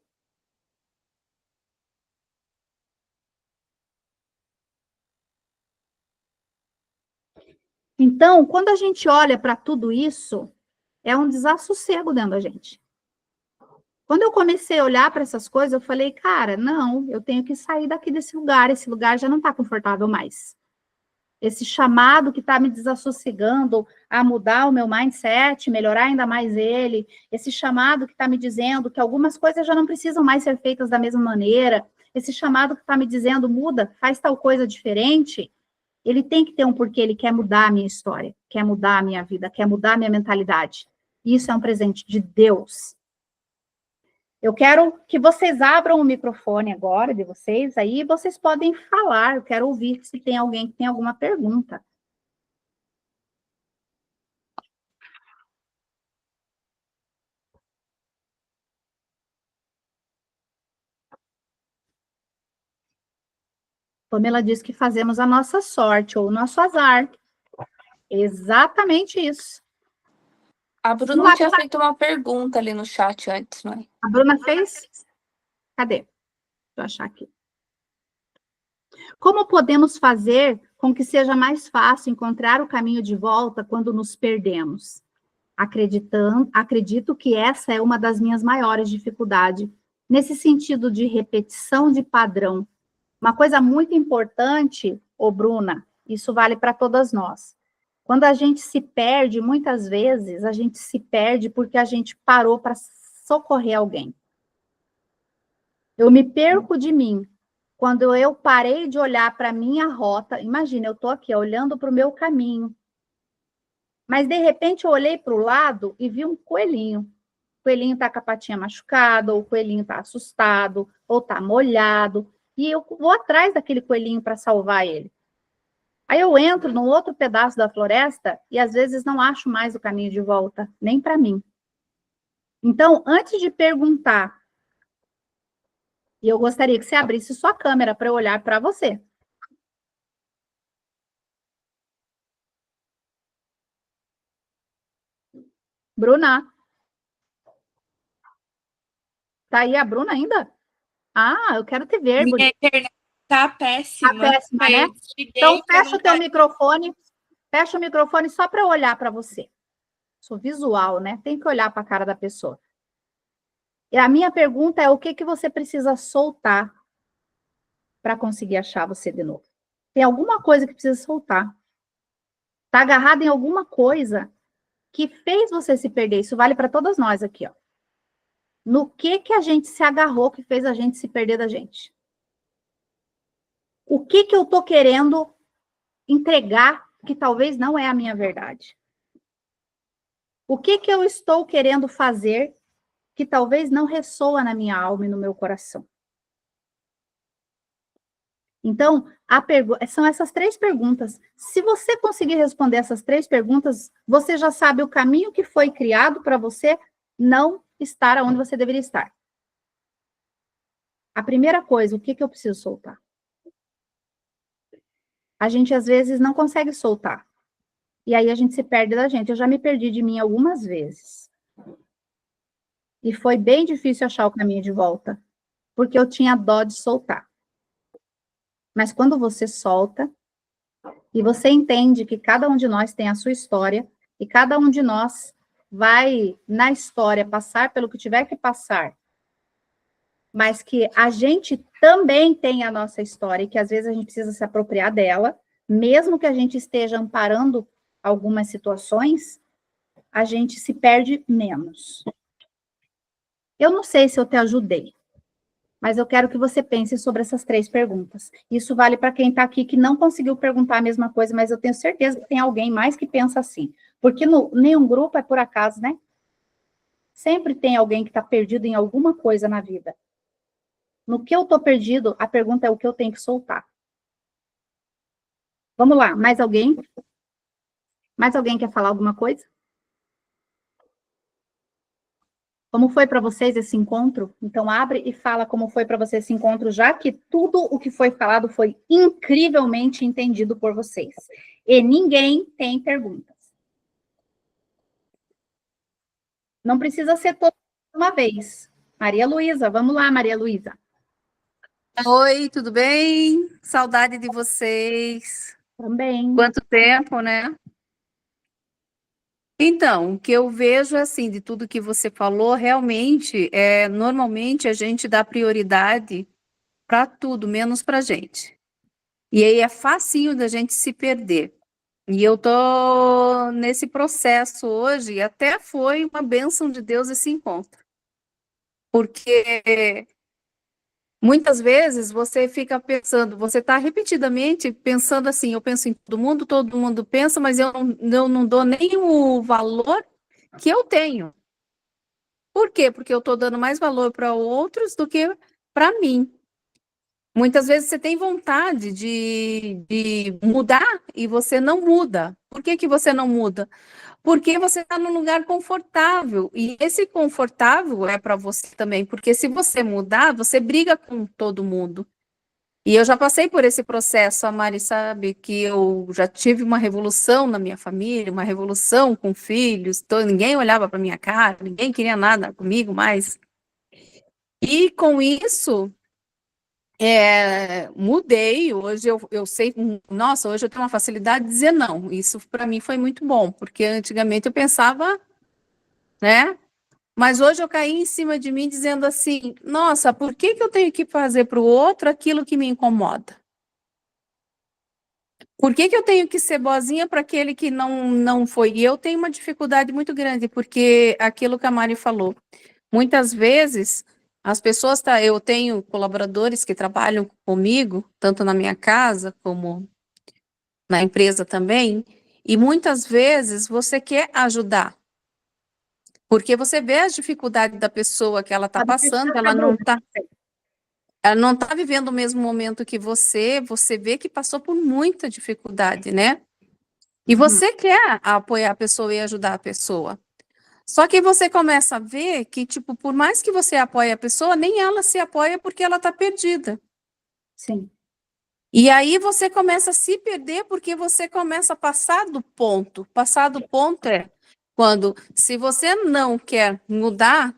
Então, quando a gente olha para tudo isso, é um desassossego dentro da gente. Quando eu comecei a olhar para essas coisas, eu falei, cara, não, eu tenho que sair daqui desse lugar, esse lugar já não está confortável mais. Esse chamado que está me desassossegando a mudar o meu mindset, melhorar ainda mais ele, esse chamado que está me dizendo que algumas coisas já não precisam mais ser feitas da mesma maneira, esse chamado que está me dizendo, muda, faz tal coisa diferente, ele tem que ter um porquê, ele quer mudar a minha história, quer mudar a minha vida, quer mudar a minha mentalidade. Isso é um presente de Deus. Eu quero que vocês abram o microfone agora de vocês, aí vocês podem falar, eu quero ouvir se tem alguém que tem alguma pergunta. Pamela diz que fazemos a nossa sorte, ou o nosso azar. Exatamente isso. A Bruna tinha feito uma pergunta ali no chat antes, não é? A Bruna fez? Cadê? Deixa eu achar aqui. Como podemos fazer com que seja mais fácil encontrar o caminho de volta quando nos perdemos? Acredito que essa é uma das minhas maiores dificuldades, nesse sentido de repetição de padrão. Uma coisa muito importante, ô Bruna, isso vale para todas nós. Quando a gente se perde, muitas vezes, a gente se perde porque a gente parou para socorrer alguém. Eu me perco de mim. Quando eu parei de olhar para a minha rota, imagina, eu estou aqui olhando para o meu caminho. Mas, de repente, eu olhei para o lado e vi um coelhinho. O coelhinho está com a patinha machucada, ou o coelhinho está assustado, ou está molhado. E eu vou atrás daquele coelhinho para salvar ele. Aí eu entro num outro pedaço da floresta e, às vezes, não acho mais o caminho de volta, nem para mim. Então, antes de perguntar, e eu gostaria que você abrisse sua câmera para eu olhar para você. Bruna, tá aí a Bruna ainda? Ah, eu quero te ver, Minha bonita. internet tá péssima. Tá péssima, né? Então, fecha o teu microfone. Fecha o microfone só para eu olhar para você. Sou visual, né? Tem que olhar para a cara da pessoa. E a minha pergunta é: o que que você precisa soltar para conseguir achar você de novo? Tem alguma coisa que precisa soltar. Tá agarrado em alguma coisa que fez você se perder. Isso vale para todas nós aqui, ó. No que a gente se agarrou que fez a gente se perder da gente? O que eu tô querendo entregar que talvez não é a minha verdade? O que eu estou querendo fazer que talvez não ressoa na minha alma e no meu coração? Então, são essas 3 perguntas. Se você conseguir responder essas 3 perguntas, você já sabe o caminho que foi criado para você não estar onde você deveria estar. A primeira coisa, o que eu preciso soltar? A gente, às vezes, não consegue soltar. E aí a gente se perde da gente. Eu já me perdi de mim algumas vezes. E foi bem difícil achar o caminho de volta, porque eu tinha dó de soltar. Mas quando você solta, e você entende que cada um de nós tem a sua história, e cada um de nós vai, na história, passar pelo que tiver que passar, mas que a gente também tem a nossa história, e que às vezes a gente precisa se apropriar dela, mesmo que a gente esteja amparando algumas situações, a gente se perde menos. Eu não sei se eu te ajudei, mas eu quero que você pense sobre essas 3 perguntas. Isso vale para quem está aqui que não conseguiu perguntar a mesma coisa, mas eu tenho certeza que tem alguém mais que pensa assim. Porque nenhum grupo é por acaso, né? Sempre tem alguém que está perdido em alguma coisa na vida. No que eu estou perdido, a pergunta é o que eu tenho que soltar. Vamos lá, mais alguém? Mais alguém quer falar alguma coisa? Como foi para vocês esse encontro? Então, abre e fala como foi para você esse encontro, já que tudo o que foi falado foi incrivelmente entendido por vocês. E ninguém tem perguntas. Não precisa ser toda uma vez. Maria Luísa, vamos lá, Maria Luísa. Oi, tudo bem? Saudade de vocês. Também. Quanto tempo, né? Então, o que eu vejo assim, de tudo que você falou, realmente, normalmente a gente dá prioridade para tudo, menos para a gente. E aí é facinho da gente se perder. E eu tô nesse processo hoje, e até foi uma bênção de Deus esse encontro. Porque muitas vezes você fica pensando, você está repetidamente pensando assim, eu penso em todo mundo pensa, mas eu não dou nem o valor que eu tenho. Por quê? Porque eu estou dando mais valor para outros do que para mim. Muitas vezes você tem vontade de mudar e você não muda. Por que que você não muda? Porque você está num lugar confortável, e esse confortável é para você também, porque se você mudar, você briga com todo mundo. E eu já passei por esse processo, a Mari sabe que eu já tive uma revolução na minha família, uma revolução com filhos, ninguém olhava para minha cara, ninguém queria nada comigo mais. E com isso, mudei, hoje eu sei, nossa, hoje eu tenho uma facilidade de dizer não, isso para mim foi muito bom, porque antigamente eu pensava, né? Mas hoje eu caí em cima de mim dizendo assim, nossa, por que que eu tenho que fazer para o outro aquilo que me incomoda? Por que que eu tenho que ser boazinha para aquele que não foi? E eu tenho uma dificuldade muito grande, porque aquilo que a Mari falou, muitas vezes as pessoas, eu tenho colaboradores que trabalham comigo, tanto na minha casa como na empresa também, E muitas vezes você quer ajudar, porque você vê a dificuldade da pessoa que ela está passando, ela não está vivendo o mesmo momento que você vê que passou por muita dificuldade, né? E você quer apoiar a pessoa e ajudar a pessoa. Só que você começa a ver que, tipo, por mais que você apoie a pessoa, nem ela se apoia porque ela está perdida. Sim. E aí você começa a se perder porque você começa a passar do ponto. Passar do ponto é quando, se você não quer mudar,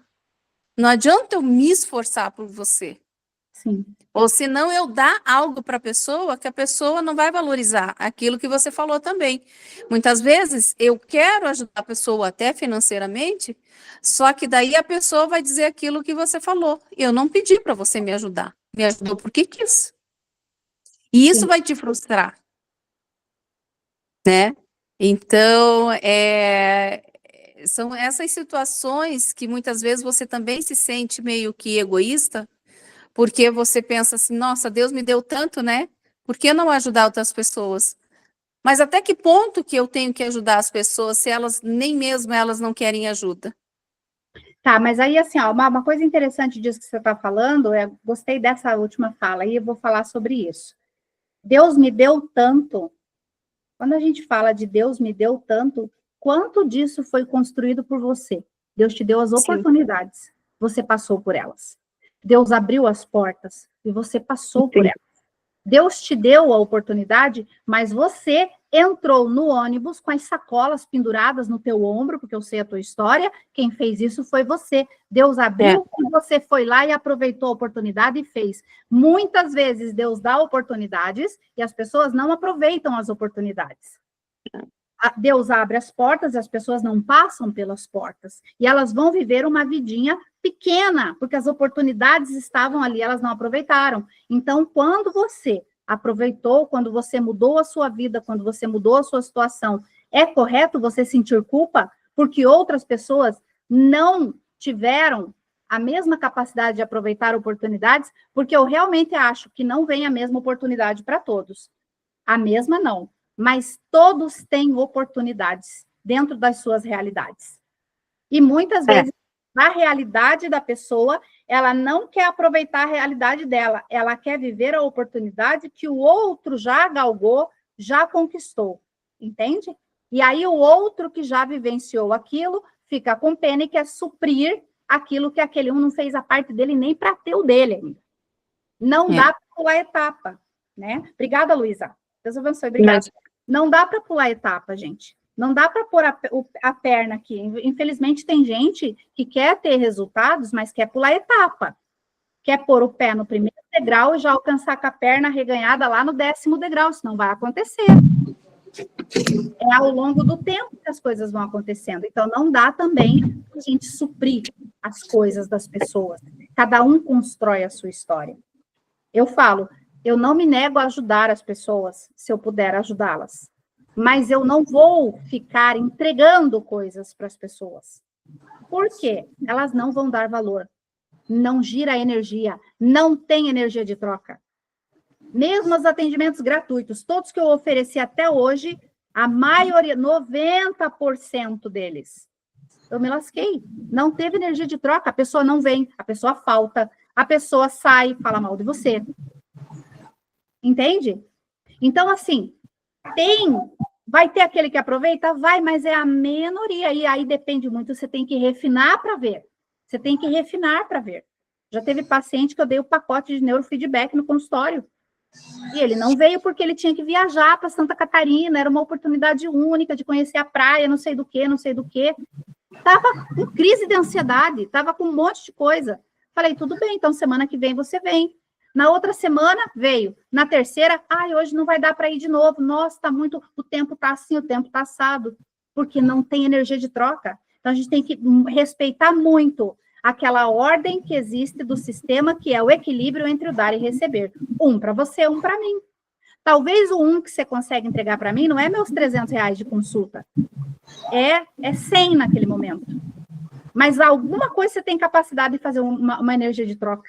não adianta eu me esforçar por você. Sim. Ou se não eu dar algo para a pessoa que a pessoa não vai valorizar, aquilo que você falou também. Muitas vezes eu quero ajudar a pessoa até financeiramente, só que daí a pessoa vai dizer aquilo que você falou. Eu não pedi para você me ajudar, me ajudou porque quis. E isso Sim. vai te frustrar, né? Então, são essas situações que muitas vezes você também se sente meio que egoísta, porque você pensa assim, nossa, Deus me deu tanto, né? Por que não ajudar outras pessoas? Mas até que ponto que eu tenho que ajudar as pessoas se elas, nem mesmo elas não querem ajuda? Tá, mas aí, assim, ó, uma coisa interessante disso que você está falando, gostei dessa última fala, e eu vou falar sobre isso. Deus me deu tanto. Quando a gente fala de Deus me deu tanto, quanto disso foi construído por você? Deus te deu as oportunidades, você passou por elas. Deus abriu as portas e você passou por elas. Deus te deu a oportunidade, mas você entrou no ônibus com as sacolas penduradas no teu ombro, porque eu sei a tua história, quem fez isso foi você. Deus abriu e você foi lá e aproveitou a oportunidade e fez. Muitas vezes Deus dá oportunidades e as pessoas não aproveitam as oportunidades. Deus abre as portas e as pessoas não passam pelas portas. E elas vão viver uma vidinha pequena, porque as oportunidades estavam ali, elas não aproveitaram. Então, quando você aproveitou, quando você mudou a sua vida, quando você mudou a sua situação, é correto você sentir culpa porque outras pessoas não tiveram a mesma capacidade de aproveitar oportunidades? Porque eu realmente acho que não vem a mesma oportunidade para todos. A mesma não. Mas todos têm oportunidades dentro das suas realidades. E muitas vezes, a realidade da pessoa, ela não quer aproveitar a realidade dela, ela quer viver a oportunidade que o outro já galgou, já conquistou, entende? E aí o outro que já vivenciou aquilo, fica com pena e quer suprir aquilo que aquele um não fez a parte dele nem para ter o dele ainda. Não dá para pular etapa, né? Obrigada, Luísa. Deus abençoe, obrigada. Não dá para pular etapa, gente. Não dá para pôr a perna aqui. Infelizmente, tem gente que quer ter resultados, mas quer pular etapa. Quer pôr o pé no primeiro degrau e já alcançar com a perna reganhada lá no 10º degrau. Isso não vai acontecer. É ao longo do tempo que as coisas vão acontecendo. Então, não dá também a gente suprir as coisas das pessoas. Cada um constrói a sua história. Eu falo, eu não me nego a ajudar as pessoas, se eu puder ajudá-las. Mas eu não vou ficar entregando coisas para as pessoas. Por quê? Elas não vão dar valor. Não gira energia. Não tem energia de troca. Mesmo os atendimentos gratuitos, todos que eu ofereci até hoje, a maioria, 90% deles, eu me lasquei. Não teve energia de troca. A pessoa não vem, a pessoa falta, a pessoa sai, fala mal de você. Entende? Então, assim, vai ter aquele que aproveita? Vai, mas é a minoria. E aí depende muito, você tem que refinar para ver. Você tem que refinar para ver. Já teve paciente que eu dei o pacote de neurofeedback no consultório. E ele não veio porque ele tinha que viajar para Santa Catarina, era uma oportunidade única de conhecer a praia, não sei do que, não sei do que. Estava com crise de ansiedade, estava com um monte de coisa. Falei, tudo bem, então semana que vem você vem. Na outra semana, veio. Na terceira, hoje não vai dar para ir de novo. Nossa, tá muito, o tempo tá assim, o tempo tá assado. Porque não tem energia de troca. Então, a gente tem que respeitar muito aquela ordem que existe do sistema, que é o equilíbrio entre o dar e receber. Um para você, um para mim. Talvez o um que você consegue entregar para mim não é meus R$300 de consulta. É 100 naquele momento. Mas alguma coisa você tem capacidade de fazer uma energia de troca.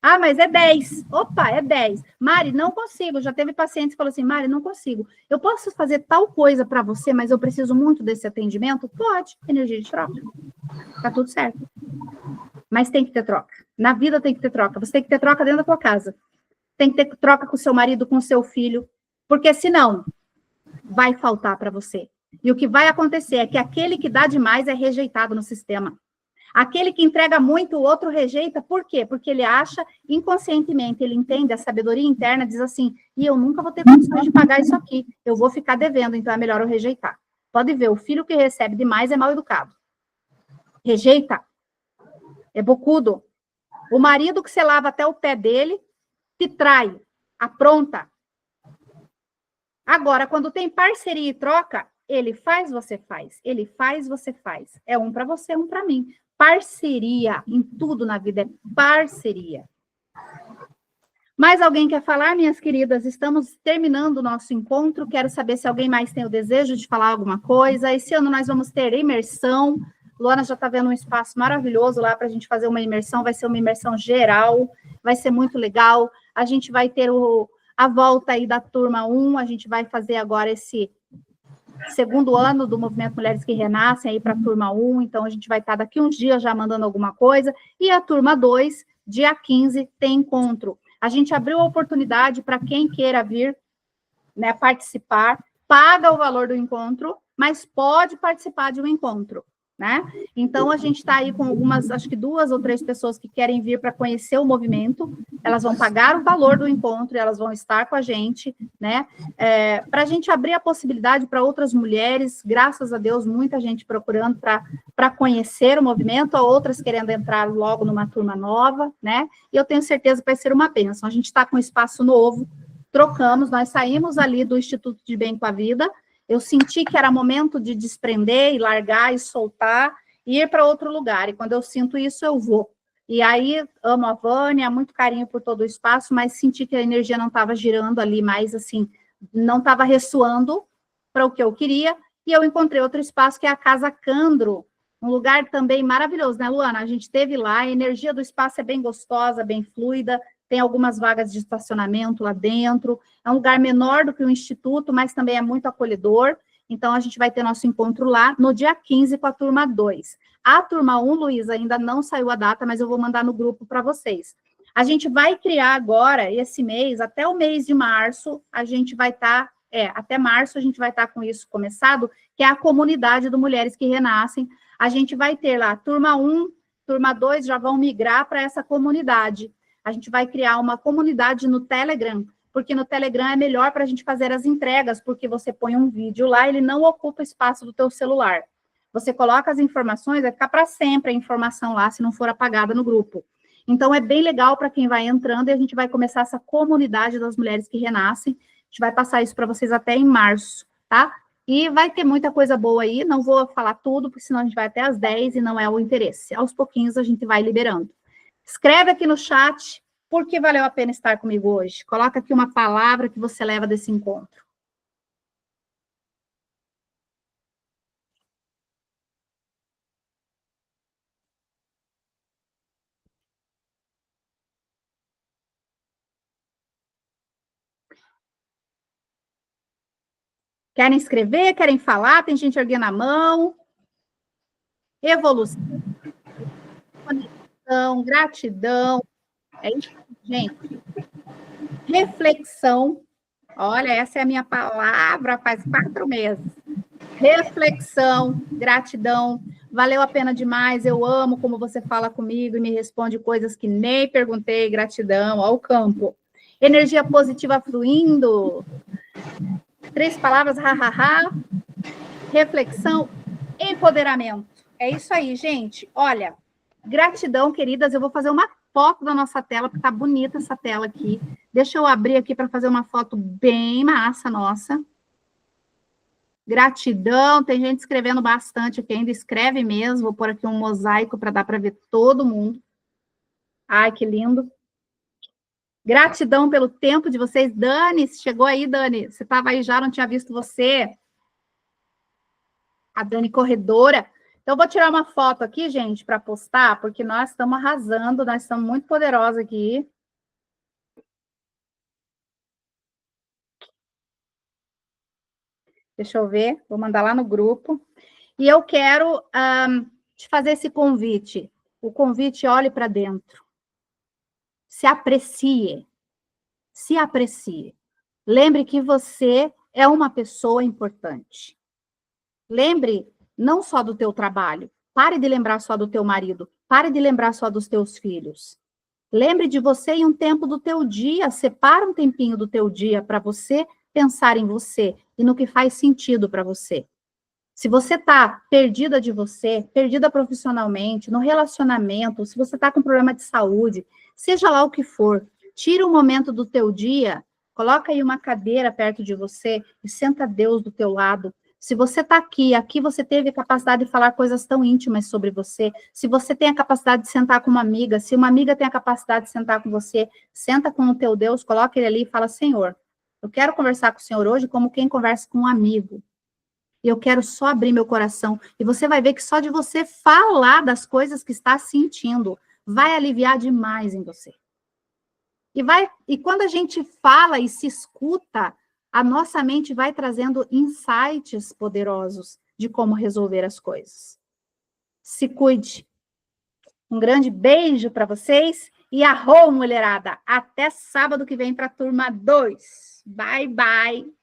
Ah, mas é 10. Opa, é 10. Mari, não consigo. Já teve paciente que falou assim, Mari, não consigo. Eu posso fazer tal coisa para você, mas eu preciso muito desse atendimento? Pode. Energia de troca. Tá tudo certo. Mas tem que ter troca. Na vida tem que ter troca. Você tem que ter troca dentro da tua casa. Tem que ter troca com o seu marido, com o seu filho. Porque senão, vai faltar para você. E o que vai acontecer é que aquele que dá demais é rejeitado no sistema. Aquele que entrega muito, o outro rejeita. Por quê? Porque ele acha, inconscientemente, ele entende, a sabedoria interna diz assim, e eu nunca vou ter condições de pagar isso aqui. Eu vou ficar devendo, então é melhor eu rejeitar. Pode ver, o filho que recebe demais é mal educado. Rejeita. É bocudo. O marido que você lava até o pé dele, te trai. Apronta. Agora, quando tem parceria e troca, ele faz, você faz. Ele faz, você faz. É um para você, um para mim. Parceria em tudo na vida é parceria. Mais alguém quer falar, minhas queridas? Estamos terminando o nosso encontro. Quero saber se alguém mais tem o desejo de falar alguma coisa. Esse ano nós vamos ter imersão. Luana já está vendo um espaço maravilhoso lá para a gente fazer uma imersão. Vai ser uma imersão geral. Vai ser muito legal. A gente vai ter a volta aí da turma 1. A gente vai fazer agora esse segundo ano do Movimento Mulheres que Renascem aí para a turma 1, então a gente vai estar daqui uns dias já mandando alguma coisa, e a turma 2, dia 15, tem encontro. A gente abriu a oportunidade para quem queira vir, né, participar, paga o valor do encontro, mas pode participar de um encontro, né? Então, a gente está aí com algumas, acho que 2 ou 3 pessoas que querem vir para conhecer o movimento, elas vão pagar o valor do encontro e elas vão estar com a gente, né? Para a gente abrir a possibilidade para outras mulheres, graças a Deus, muita gente procurando para conhecer o movimento, outras querendo entrar logo numa turma nova, né? E eu tenho certeza que vai ser uma bênção. A gente está com um espaço novo, trocamos, nós saímos ali do Instituto de Bem com a Vida. Eu senti que era momento de desprender e largar e soltar e ir para outro lugar. E quando eu sinto isso, eu vou. E aí, amo a Vânia, muito carinho por todo o espaço, mas senti que a energia não estava girando ali mais, assim, não estava ressoando para o que eu queria. E eu encontrei outro espaço, que é a Casa Candro, um lugar também maravilhoso, né, Luana? A gente esteve lá, a energia do espaço é bem gostosa, bem fluida, tem algumas vagas de estacionamento lá dentro, é um lugar menor do que o Instituto, mas também é muito acolhedor, então a gente vai ter nosso encontro lá no dia 15 com a turma 2. A turma 1, Luísa, ainda não saiu a data, mas eu vou mandar no grupo para vocês. A gente vai criar agora, esse mês, até o mês de março, a gente vai estar, até março a gente vai estar com isso começado, que é a comunidade do Mulheres que Renascem. A gente vai ter lá, turma 1, turma 2 já vão migrar para essa comunidade. A gente vai criar uma comunidade no Telegram, porque no Telegram é melhor para a gente fazer as entregas, porque você põe um vídeo lá, ele não ocupa espaço do teu celular. Você coloca as informações, vai ficar para sempre a informação lá, se não for apagada no grupo. Então, é bem legal para quem vai entrando, e a gente vai começar essa comunidade das mulheres que renascem. A gente vai passar isso para vocês até em março, tá? E vai ter muita coisa boa aí, não vou falar tudo, porque senão a gente vai até às 10 e não é o interesse. Aos pouquinhos a gente vai liberando. Escreve aqui no chat por que valeu a pena estar comigo hoje. Coloca aqui uma palavra que você leva desse encontro. Querem escrever? Querem falar? Tem gente erguendo a mão. Evolução, conexão, gratidão. É isso, gente. Reflexão. Olha, essa é a minha palavra faz 4 meses. Reflexão, gratidão. Valeu a pena demais. Eu amo como você fala comigo e me responde coisas que nem perguntei. Gratidão ao campo. Energia positiva fluindo. 3 palavras, ha. Reflexão, empoderamento. É isso aí, gente. Olha, gratidão, queridas. Eu vou fazer uma foto da nossa tela, porque tá bonita essa tela aqui. Deixa eu abrir aqui para fazer uma foto bem massa nossa. Gratidão. Tem gente escrevendo bastante aqui ainda. Escreve mesmo. Vou pôr aqui um mosaico para dar para ver todo mundo. Ai, que lindo. Gratidão pelo tempo de vocês. Dani, chegou aí, Dani. Você estava aí já, não tinha visto você. A Dani Corredora. Então, eu vou tirar uma foto aqui, gente, para postar, porque nós estamos arrasando, nós estamos muito poderosos aqui. Deixa eu ver, vou mandar lá no grupo. E eu quero te fazer esse convite. O convite, olhe para dentro. Se aprecie. Se aprecie. Lembre que você é uma pessoa importante. Lembre não só do teu trabalho. Pare de lembrar só do teu marido. Pare de lembrar só dos teus filhos. Lembre de você em um tempo do teu dia. Separa um tempinho do teu dia para você pensar em você e no que faz sentido para você. Se você está perdida de você, perdida profissionalmente, no relacionamento, se você está com problema de saúde, seja lá o que for, tira um momento do teu dia, coloca aí uma cadeira perto de você e senta Deus do teu lado. Se você está aqui você teve a capacidade de falar coisas tão íntimas sobre você, se você tem a capacidade de sentar com uma amiga, se uma amiga tem a capacidade de sentar com você, senta com o teu Deus, coloca ele ali e fala, Senhor, eu quero conversar com o Senhor hoje como quem conversa com um amigo. Eu quero só abrir meu coração. E você vai ver que só de você falar das coisas que está sentindo, vai aliviar demais em você. E quando a gente fala e se escuta, a nossa mente vai trazendo insights poderosos de como resolver as coisas. Se cuide. Um grande beijo para vocês e arrou, mulherada. Até sábado que vem para a turma 2. Bye, bye.